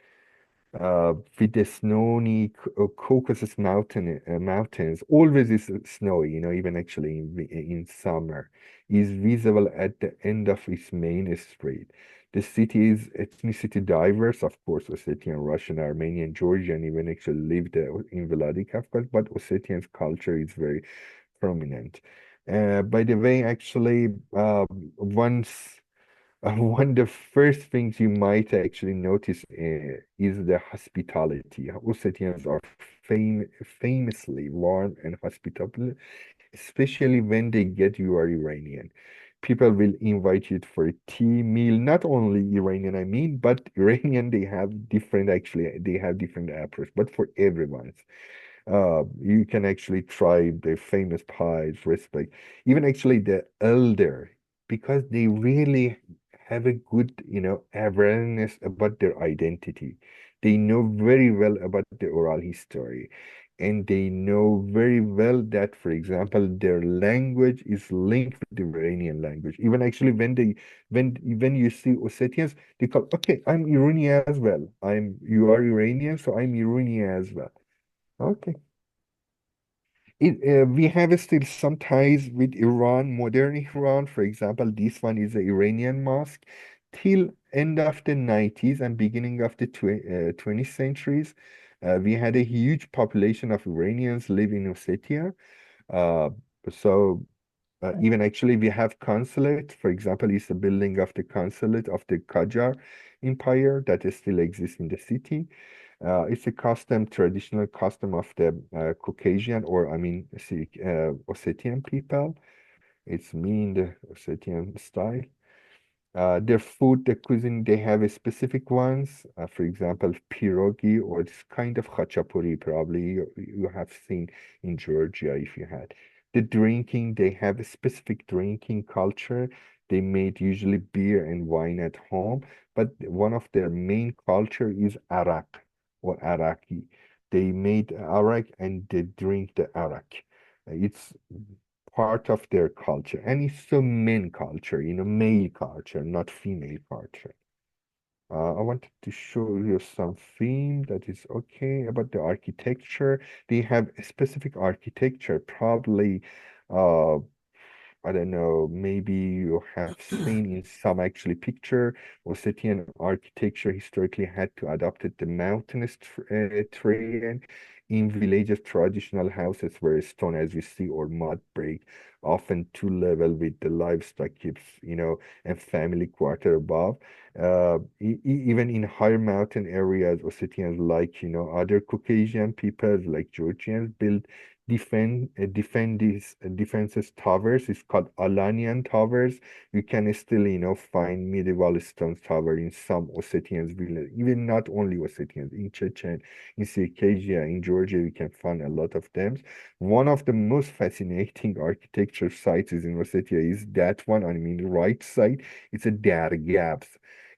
with the snowy Caucasus mountains, always is snowy, you know, even actually in summer, is visible at the end of its main street. The city is ethnicity diverse, of course, Ossetian, Russian, Armenian, Georgian, even actually lived in Vladikavkaz, but Ossetian culture is very prominent. By the way, actually, once one of the first things you might actually notice is the hospitality. Ossetians are famously warm and hospitable, especially when they get you are Iranian. People will invite you for a tea meal, not only Iranian, I mean, but Iranian, they have different, actually, they have different approach, but for everyone. You can actually try the famous pies, respect, even actually the elder, because they really have a good, you know, awareness about their identity. They know very well about the oral history, and they know very well that, for example, their language is linked with the Iranian language. Even actually, when you see Ossetians, they call, okay, I'm Iranian as well. You are Iranian, so I'm Iranian as well. Okay. We have still some ties with Iran, modern Iran. For example, this one is the Iranian mosque. Till end of the 90s and beginning of the 20th centuries, we had a huge population of Iranians living in Ossetia. Uh, so even actually we have consulate. For example, it's the building of the consulate of the Qajar Empire that still exists in the city. It's a traditional custom of the Caucasian, or I mean, Ossetian people. It's mean the Ossetian style. Their food, the cuisine, they have a specific ones. For example, pierogi, or it's kind of khachapuri, probably you have seen in Georgia if you had. The drinking, they have a specific drinking culture. They made usually beer and wine at home, but one of their main culture is arak or araki. They made arak and they drink the arak. It's part of their culture. And it's a men culture, you know, male culture, not female culture. I wanted to show you something that is okay about the architecture. They have a specific architecture, probably uh, I don't know, maybe you have seen in some actually picture, Ossetian architecture historically had to adopt the mountainous terrain. In villages, traditional houses were stone, as you see, or mud brick, often two level with the livestock keeps, you know, and family quarter above. Even in higher mountain areas, Ossetians, like, you know, other Caucasian peoples like Georgians, built defend these defenses towers. It's called Alanian towers. You can still, you know, find medieval stone tower in some Ossetians village, even not only Ossetians, in Chechen, in Circassia, in Georgia, you can find a lot of them. One of the most fascinating architecture sites is in Ossetia is that one, I mean, right side. It's a Dargabs.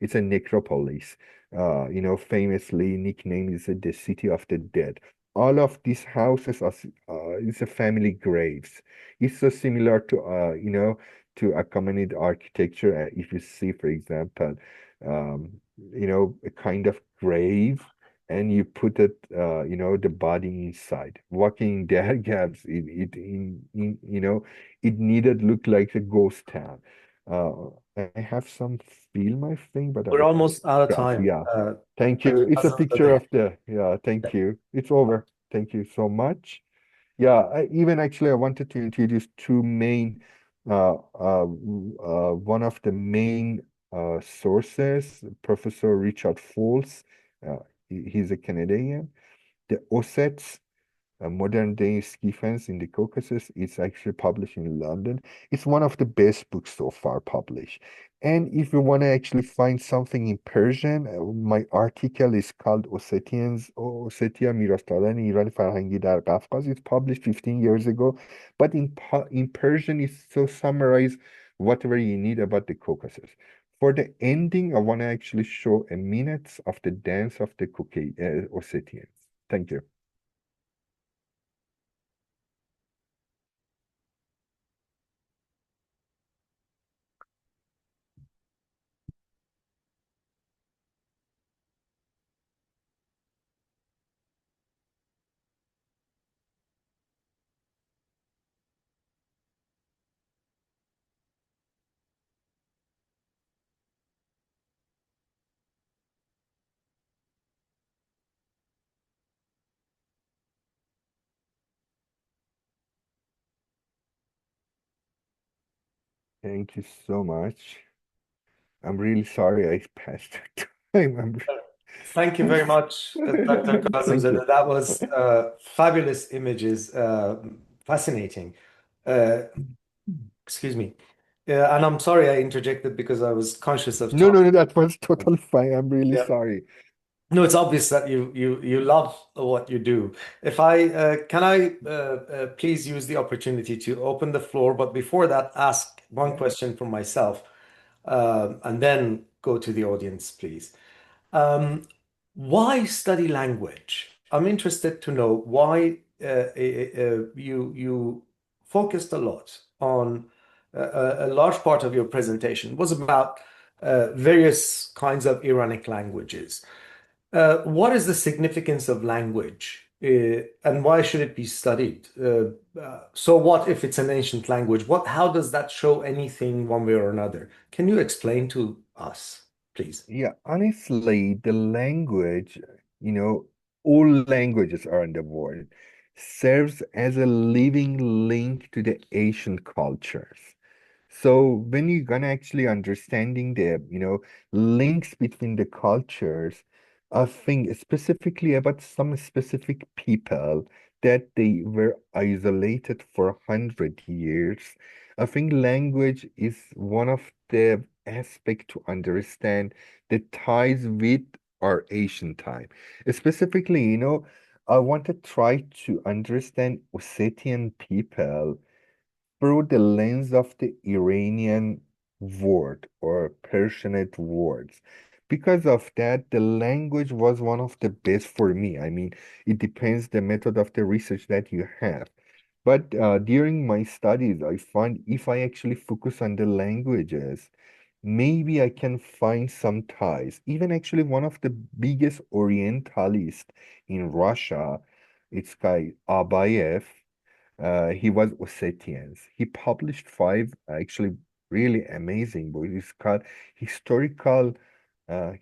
It's a necropolis. You know, famously nicknamed is the city of the dead. All of these houses are it's a family graves. It's so similar to you know, to accompanied architecture. If you see, for example, you know, a kind of grave, and you put it you know, the body inside. Walking there gaps, you know, it needed look like a ghost town. Uh, I have some film, I think, but We're I almost out of forgot. time. Yeah. Thank you. It's a picture Kazemzadeh. of the, yeah, thank you. It's over. Thank you so much. Yeah, even actually, I wanted to introduce two main, one of the main sources, Professor Richard Falls. Uh, he's a Canadian. the Ossets, modern day ski fence in the Caucasus. It's actually published in London. It's one of the best books so far published. And if you want to actually find something in Persian, my article is called Ossetians, Ossetia میراث دادن ایران فرهنگی در قفقاز. It's published 15 years ago, but in Persian, it's so summarized whatever you need about the Caucasus. For the ending, I want to actually show a minute of the dance of the Ossetians. Thank you. Thank you so much. I'm really sorry I passed the time. Thank you very much, Dr. Thank you. Kazemzadeh. That was fabulous images, fascinating. Excuse me. And I'm sorry I interjected because I was conscious of No, time. that was totally fine. I'm really Yeah. sorry. No, it's obvious that you love what you do. If I can I please use the opportunity to open the floor, but before that, ask one Yeah. question for myself, and then go to the audience, please. Why study language? I'm interested to know why you focused a lot on a large part of your presentation was about various kinds of Iranic languages. What is the significance of language, and why should it be studied? So what if it's an ancient language? How does that show anything one way or another? Can you explain to us, please? Yeah, honestly, the language, you know, all languages around the world serves as a living link to the ancient cultures. So when you're gonna actually understanding the, links between the cultures, I think specifically about some specific people that they were isolated for 100 years. I think language is one of the aspect to understand the ties with our Asian time. Specifically, I want to try to understand Ossetian people through the lens of the Iranian word or Persianate words. Because of that, the language was one of the best for me. I mean, it depends the method of the research that you have. But during my studies, I find if I actually focus on the languages, maybe I can find some ties. Even actually one of the biggest Orientalists in Russia, it's guy Abayev. He was Ossetians. He published five actually really amazing books. It's called historical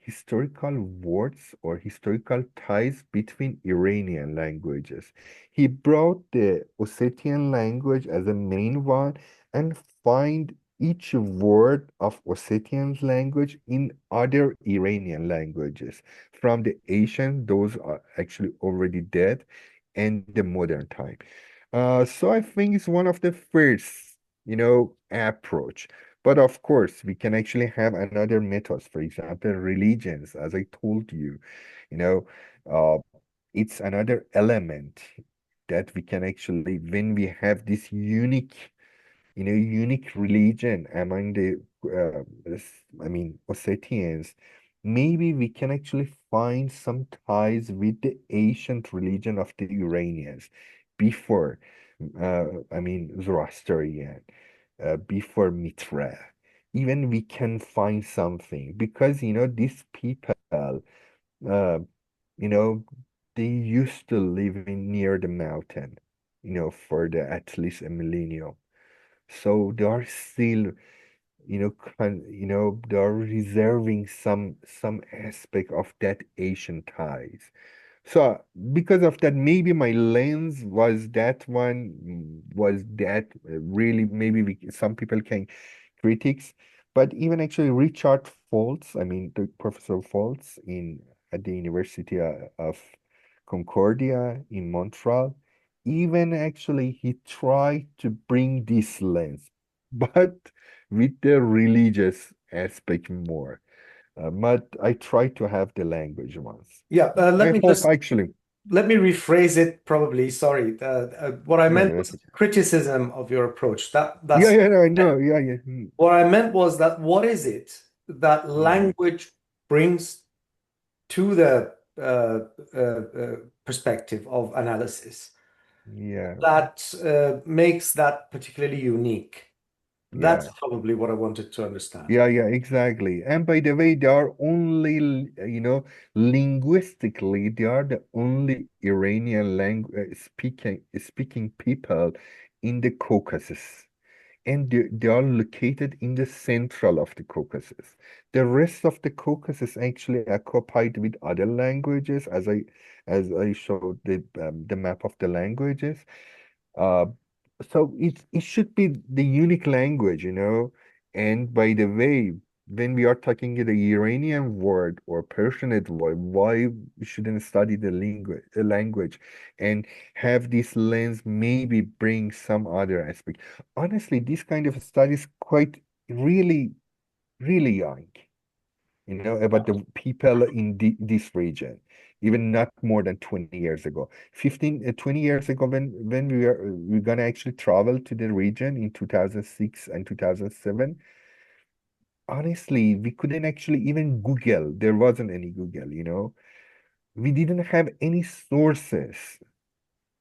historical words or historical ties between Iranian languages. He brought the Ossetian language as a main one and find each word of Ossetian language in other Iranian languages from the ancient, those are actually already dead, and the modern time. So I think it's one of the first, approach. But of course, we can actually have another methods, for example, religions, as I told you, you know, uh, it's another element that we can actually, when we have this unique religion among the, Ossetians, maybe we can actually find some ties with the ancient religion of the Iranians before, Zoroastrian, before Mitra. Even we can find something because, these people, uh, you know, they used to live near the mountain, for at least a millennium. So they are still, they are reserving some aspect of that Asian ties. So because of that, maybe my lens was that one, was that really maybe some people can critics, but even actually Richard Foltz, I mean the Professor Foltz in at the University of Concordia, in Montreal. Even actually, he tried to bring this lens, but with the religious aspect more. But I tried to have the language once. Yeah, I hope actually. let me rephrase it probably. Sorry. What I Yeah, meant was criticism of your approach. yeah, That's I know. Yeah. what I meant was that what is it that language brings to the perspective of analysis Yeah, that makes that particularly unique? yeah. That's probably what I wanted to understand. Yeah, exactly. And by the way, they are only, linguistically, they are the only Iranian language speaking people in the Caucasus. And they are located in the central of the Caucasus. The rest of the Caucasus actually occupied with other languages, as I showed the map of the languages. Uh, so it should be the unique language. And by the way, when we are talking the Iranian word or Persianate word, why we shouldn't study the language and have this lens maybe bring some other aspect. Honestly, this kind of study is quite really, really young, about the people in this region, even not more than 20 years ago. 20 years ago, when we're gonna actually travel to the region in 2006 and 2007, honestly, we couldn't actually even Google. There wasn't any Google. We didn't have any sources.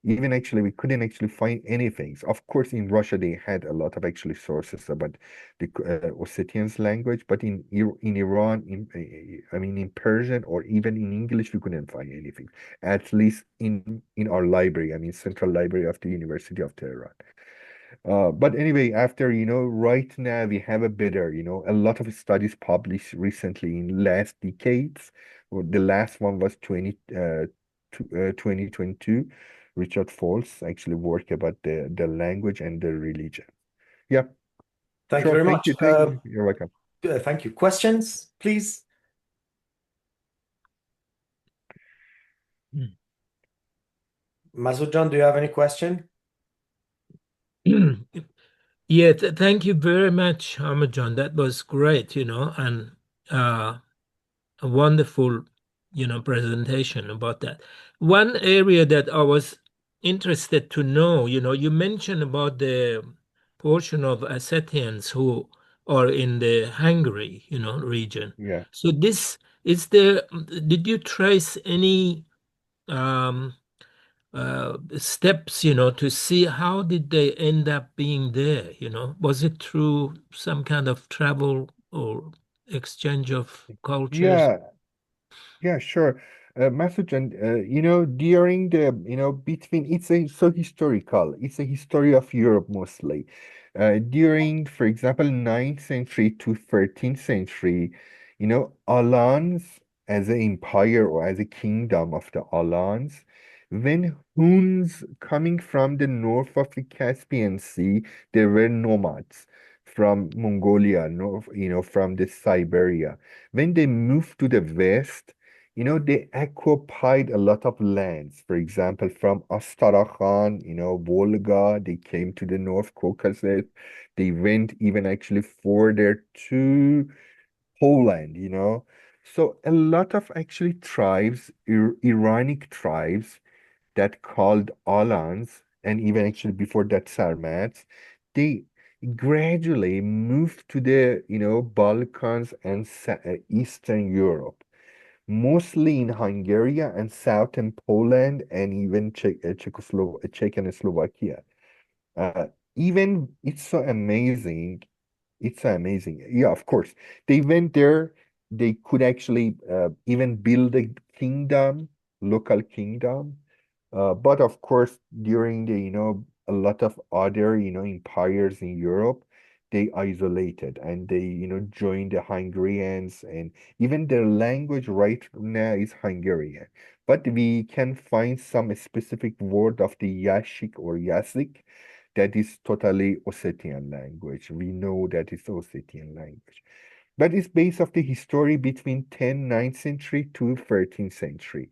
Even actually, we couldn't actually find anything. Of course, in Russia, they had a lot of actually sources about the Ossetians language, but in Iran, I mean, in Persian or even in English, we couldn't find anything. At least in our library, I mean, Central Library of the University of Tehran. But anyway, after, right now we have a better, a lot of studies published recently in last decades. Well, the last one was 2022. Richard Falls actually worked about the language and the religion. Yeah, Thank you sure. very Thank much. you. Thank you. You're welcome. Thank you. Questions, please? Masood John, do you have any question? Yeah, thank you very much, Ahmed John. That was great, and a wonderful, presentation about that. One area that I was interested to know, you mentioned about the portion of Ossetians who are in the Hungary, region. Yeah. So this is there, did you trace any um, steps, to see how did they end up being there, Was it through some kind of travel or exchange of cultures? Yeah. Yeah, sure. Masood, and during the, between, so historical. It's a history of Europe mostly. During, for example, 9th century to 13th century, Alans as an empire or as a kingdom of the Alans, when Huns coming from the north of the Caspian Sea, they were nomads from Mongolia, north, from the Siberia. When they moved to the west, they occupied a lot of lands. For example, from Astrakhan, Volga, they came to the North Caucasus. They went even actually further to Poland. So a lot of actually tribes, Iranic tribes that called Alans, and even actually before that Sarmats, they gradually moved to the, Balkans and Eastern Europe, mostly in Hungary and southern Poland and even Czech and Slovakia. Uh, Even it's so amazing. It's so amazing. Yeah, of course. They went there. They could actually even build a kingdom, local kingdom. But of course, during the, a lot of other, empires in Europe, they isolated and they, joined the Hungarians, and even their language right now is Hungarian. But we can find some specific word of the Yashik or Yasik that is totally Ossetian language. We know that it's Ossetian language. But it's based off the history between 10th, 9th century to 13th century.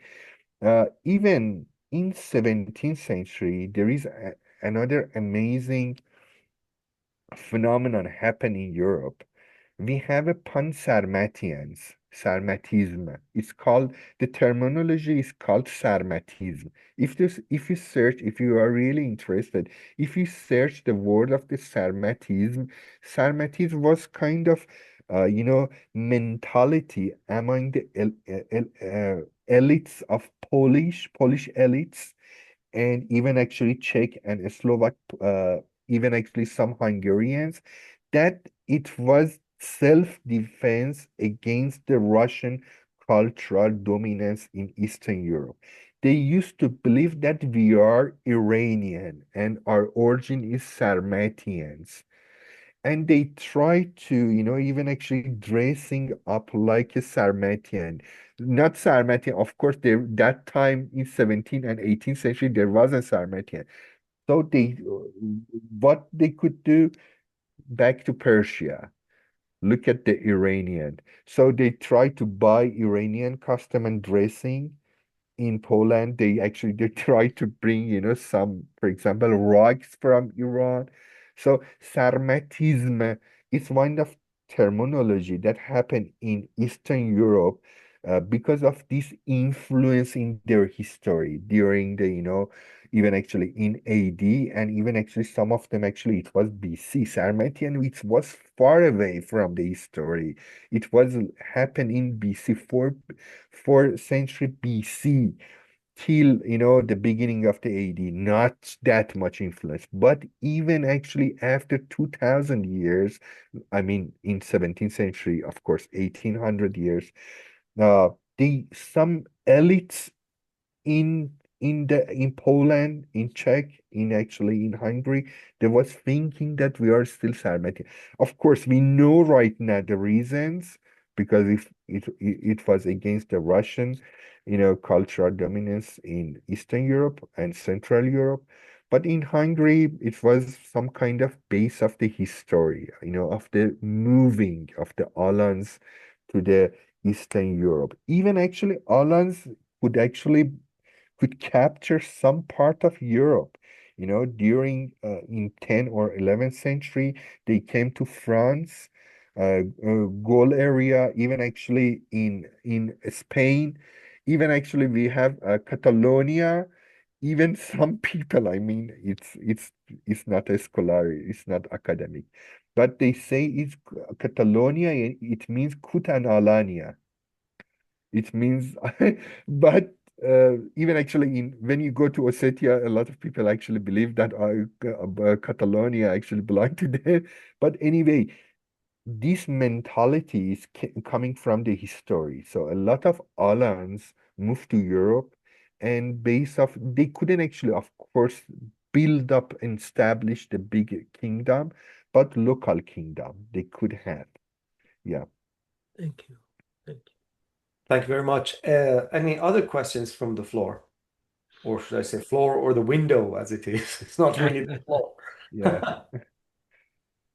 Even in 17th century, there is another amazing phenomenon happening in Europe. We have a pan-Sarmatians, Sarmatism. It's called, the terminology is called Sarmatism. If you search, if you are really interested, if you search the word of the Sarmatism, Sarmatism was kind of, mentality among the elites of Polish elites, and even actually Czech and Slovak, even actually some Hungarians, that it was self-defense against the Russian cultural dominance in Eastern Europe. They used to believe that we are Iranian and our origin is Sarmatians. And they try to, even actually dressing up like a Sarmatian. Not Sarmatian, of course, there that time in 17th and 18th century, there was a Sarmatian. So what they could do, back to Persia, look at the Iranian. So they try to buy Iranian custom and dressing in Poland. They try to bring, some, for example, rugs from Iran. So Sarmatism is one of terminology that happened in Eastern Europe because of this influence in their history during the, even actually in AD, and even actually some of them actually it was BC. Sarmatian, which was far away from the history. It was happened in BC, 4th century BC till the beginning of the AD, not that much influence. But even actually after 2000 years, I mean in 17th century, of course, 1800 years, uh, the some elites in in Poland, in Czech, in actually in Hungary, they was thinking that we are still Sarmatian. Of course, we know right now the reasons, because if it was against the Russian, cultural dominance in Eastern Europe and Central Europe. But in Hungary, it was some kind of base of the history, of the moving of the Alans to the Eastern Europe. Even actually Alans could capture some part of Europe. During in 10th or 11th century, they came to France, Gaul area, even actually in Spain, even actually we have Catalonia. Even some people, I mean, it's not a scholar, it's not academic, but they say it's Catalonia. It means Kut and Alania. It means, but even actually, when you go to Ossetia, a lot of people actually believe that Catalonia actually belonged to them. But anyway, this mentality is coming from the history. So a lot of Alans moved to Europe, and they couldn't actually, of course, build up and establish the big kingdom, but local kingdom they could have. Yeah. Thank you. Thank you. Thank you very much. Any other questions from the floor? Or should I say floor or the window as it is? It's not really the floor. Yeah.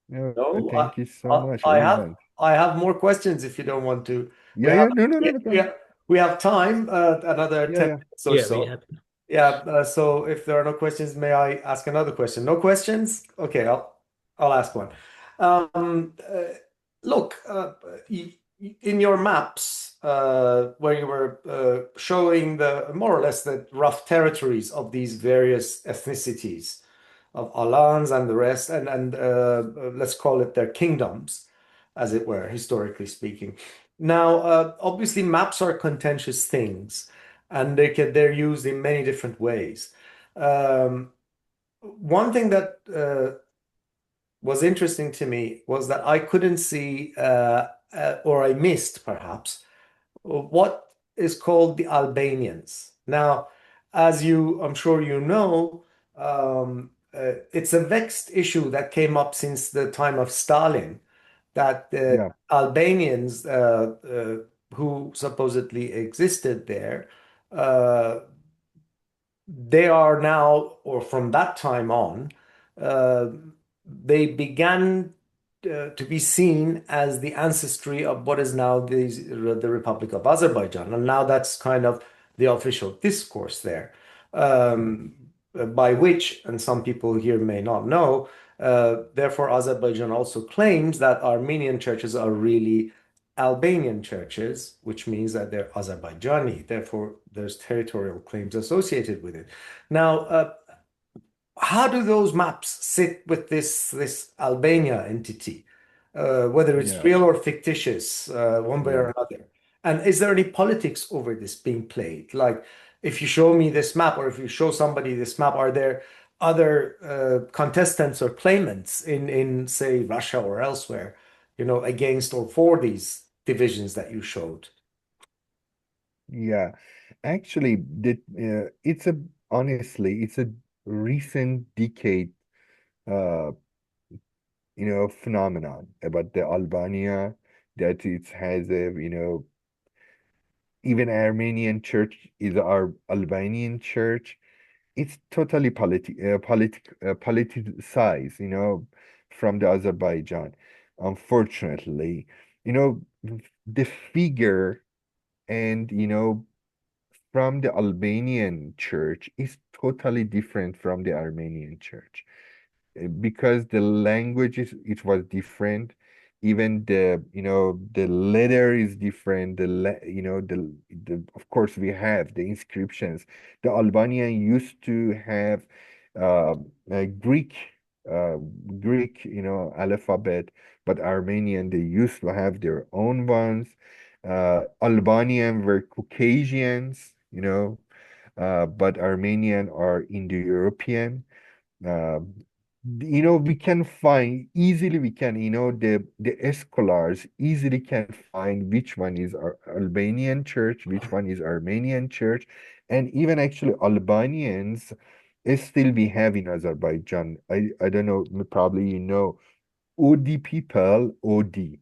No, No, thank you so much, everyone. I have more questions if you don't want to. We Yeah, have yeah. No, no, we, no, go we ahead. have, we have time, another Yeah, 10 yeah. minutes or Yeah, we so. have. Yeah, so if there are no questions, may I ask another question? No questions? Okay, I'll ask one. Um, uh, Look, in your maps, where you were showing the more or less the rough territories of these various ethnicities of Alans and the rest, and let's call it their kingdoms, as it were, historically speaking. Now, obviously, maps are contentious things, and they're used in many different ways. Um, One thing that was interesting to me was that I couldn't see, or I missed perhaps, what is called the Albanians. Now, as I'm sure you know, it's a vexed issue that came up since the time of Stalin, that the Yeah, Albanians, who supposedly existed there, uh, they are now, or from that time on, uh, they began to be seen as the ancestry of what is now the Republic of Azerbaijan. And now that's kind of the official discourse there, by which, and some people here may not know, therefore Azerbaijan also claims that Armenian churches are really Albanian churches, which means that they're Azerbaijani. Therefore, there's territorial claims associated with it. Now, how do those maps sit with this Albania entity, whether it's Yeah, real or fictitious, one way yeah. or another? And is there any politics over this being played? Like, if you show me this map, or if you show somebody this map, are there other contestants or claimants in say Russia or elsewhere, against or for these divisions that you showed? Yeah, actually, it's a honestly, it's a recent decade, uh, phenomenon about the Albania that it has even Armenian church is our Albanian church. It's totally politicized, from the Azerbaijan. Unfortunately, you know, the figure and from the Albanian church is totally different from the Armenian church because the languages it was different. Even the letter is different. The of course we have the inscriptions. The Albanian used to have uh, a uh, Greek alphabet, but Armenian they used to have their own ones. Albanian were Caucasians, but Armenian are Indo-European. Uh, we can find easily, we can, the scholars easily can find which one is Albanian church, which one is Armenian church, and even actually Albanians is still we have in Azerbaijan. I don't know, probably Odi people, Odi.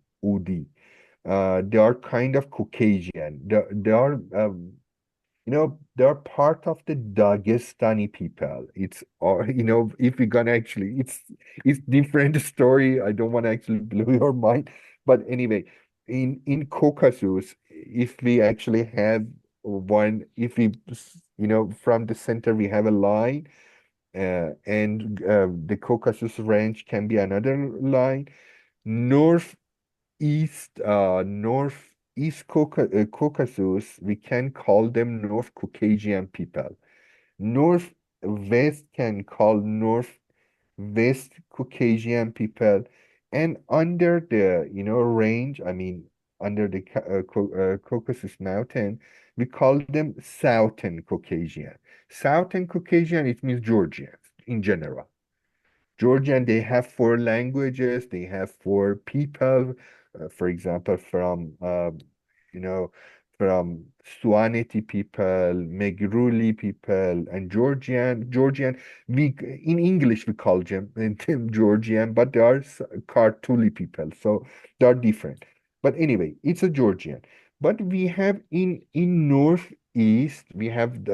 They are kind of Caucasian. They are they're part of the Dagestani people. It's or if we're gonna actually, it's different story. I don't want to actually blow your mind, but anyway, in Caucasus, if we actually have one, if we from the center we have a line, and the Caucasus range can be another line. North Northeast Caucasus, we can call them North Caucasian people. Northwest can call Northwest Caucasian people, and under the range, I mean under the Caucasus Mountain, we call them Southern Caucasian. Southern Caucasian, it means Georgians in general. Georgian, they have four languages, they have four people, for example, you know, from Swaneti people, Megruli people, and Georgian, in English we call them Georgian, but they are Kartuli people, so they are different. But anyway, it's a Georgian. But we have in northeast, we have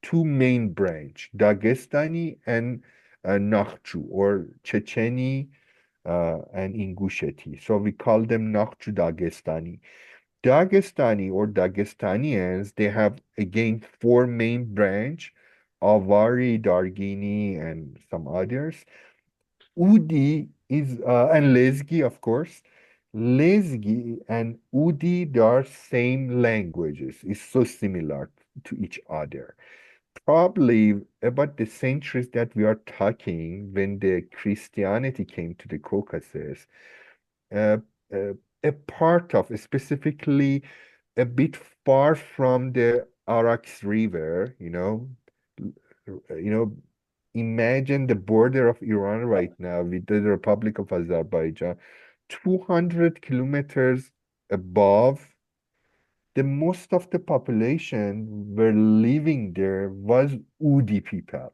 two main branch, Dagestani and Nakhchu or Checheni and Ingusheti. So we call them Nakhchu Dagestani. Dagestani or Dagestanians, they have again four main branch, Avari, Dargini, and some others. Udi is and Lezgi, of course. Lezgi and Udi, they are same languages. It's so similar to each other. Probably about the centuries that we are talking when the Christianity came to the Caucasus, uh, uh, a part of, specifically a bit far from the Arax River, you know, imagine the border of Iran right now with the Republic of Azerbaijan, 200 kilometers above, the most of the population were living there was Udi people.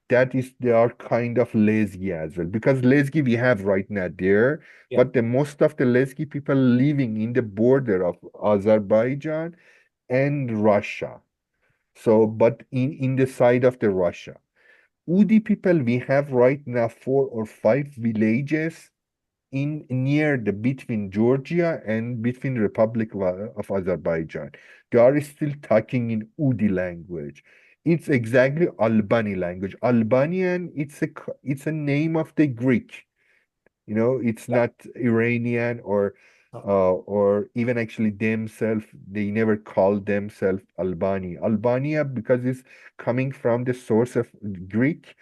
That is, they are kind of Lezgi as well, because Lezgi we have right now there, Yeah. but the most of the Lezgi people living in the border of Azerbaijan and Russia. So, but in the side of the Russia. Udi people, we have right now four or five villages in near the between Georgia and between Republic of Azerbaijan. They are still talking in Udi language. It's exactly Albani language. Albanian, it's a name of the Greek. It's Yeah. not Iranian or even actually themselves. They never call themselves Albania. Albania because it's coming from the source of Greek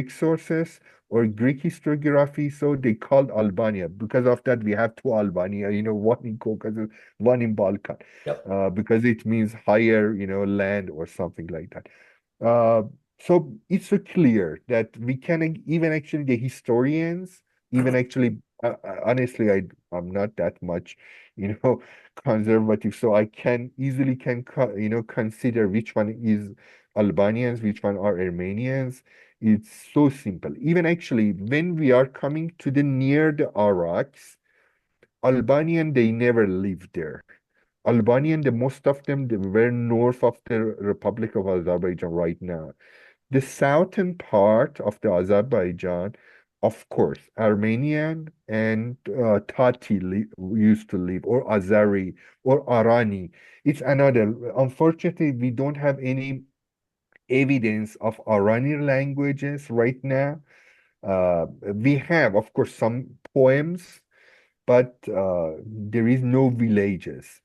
sources or Greek historiography. So they called Albania. Because of that, we have two Albania. One in Caucasus, one in Balkan. Yep. Because it means higher, land or something like that. Uh, so it's so clear that we can even actually the historians even actually honestly I'm not that much conservative, so I can easily consider which one is Albanians, which one are Armenians. It's so simple. Even actually when we are coming to the near the Iraqs, Albanian they never lived there. Albanian, the most of them they were north of the Republic of Azerbaijan right now. The southern part of the Azerbaijan, of course, Armenian and Tati used to live, or Azari, or Arani. It's another. Unfortunately, we don't have any evidence of Arani languages right now. We have, of course, some poems, but there is no villages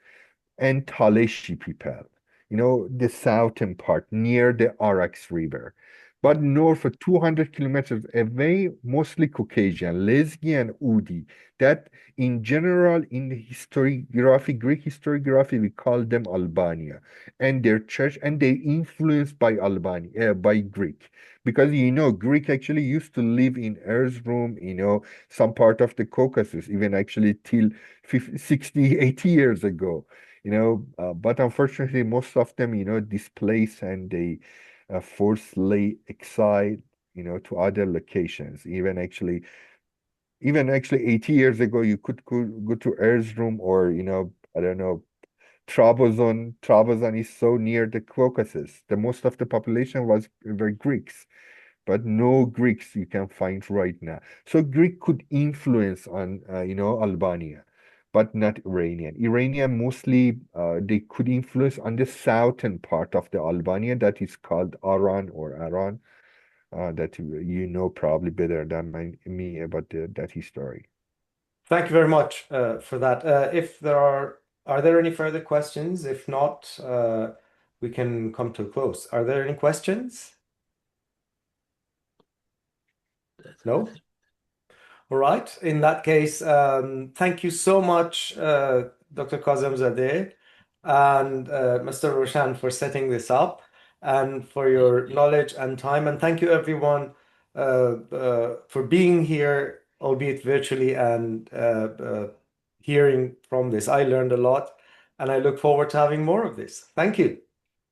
and Taleshi people, the southern part near the Arax River. But north of 200 kilometers away, mostly Caucasian, Lezgi and Udi. That in general, in the historiography, Greek historiography, we call them Albania. And their church, and they influenced by Albania, by Greek. Because, Greek actually used to live in Erzurum, some part of the Caucasus, even actually till 50, 60, 80 years ago. But unfortunately, most of them, displaced and they forcibly exiled, to other locations. Even actually 80 years ago, you could go to Erzurum or, I don't know, Trabzon. Trabzon is so near the Caucasus. The most of the population were Greeks, but no Greeks you can find right now. So Greek could influence on Albania, but not Iranian. Iranian mostly they could influence on the southern part of the Albania that is called Aran or Aran. That you know probably better than me about that history. Thank you very much for that. If are there any further questions? If not, we can come to a close. Are there any questions? No? All right. In that case, thank you so much, Dr. Kazemzadeh and Mr. Roshan for setting this up and for your knowledge and time. And thank you everyone for being here, albeit virtually, and hearing from this. I learned a lot, and I look forward to having more of this. Thank you.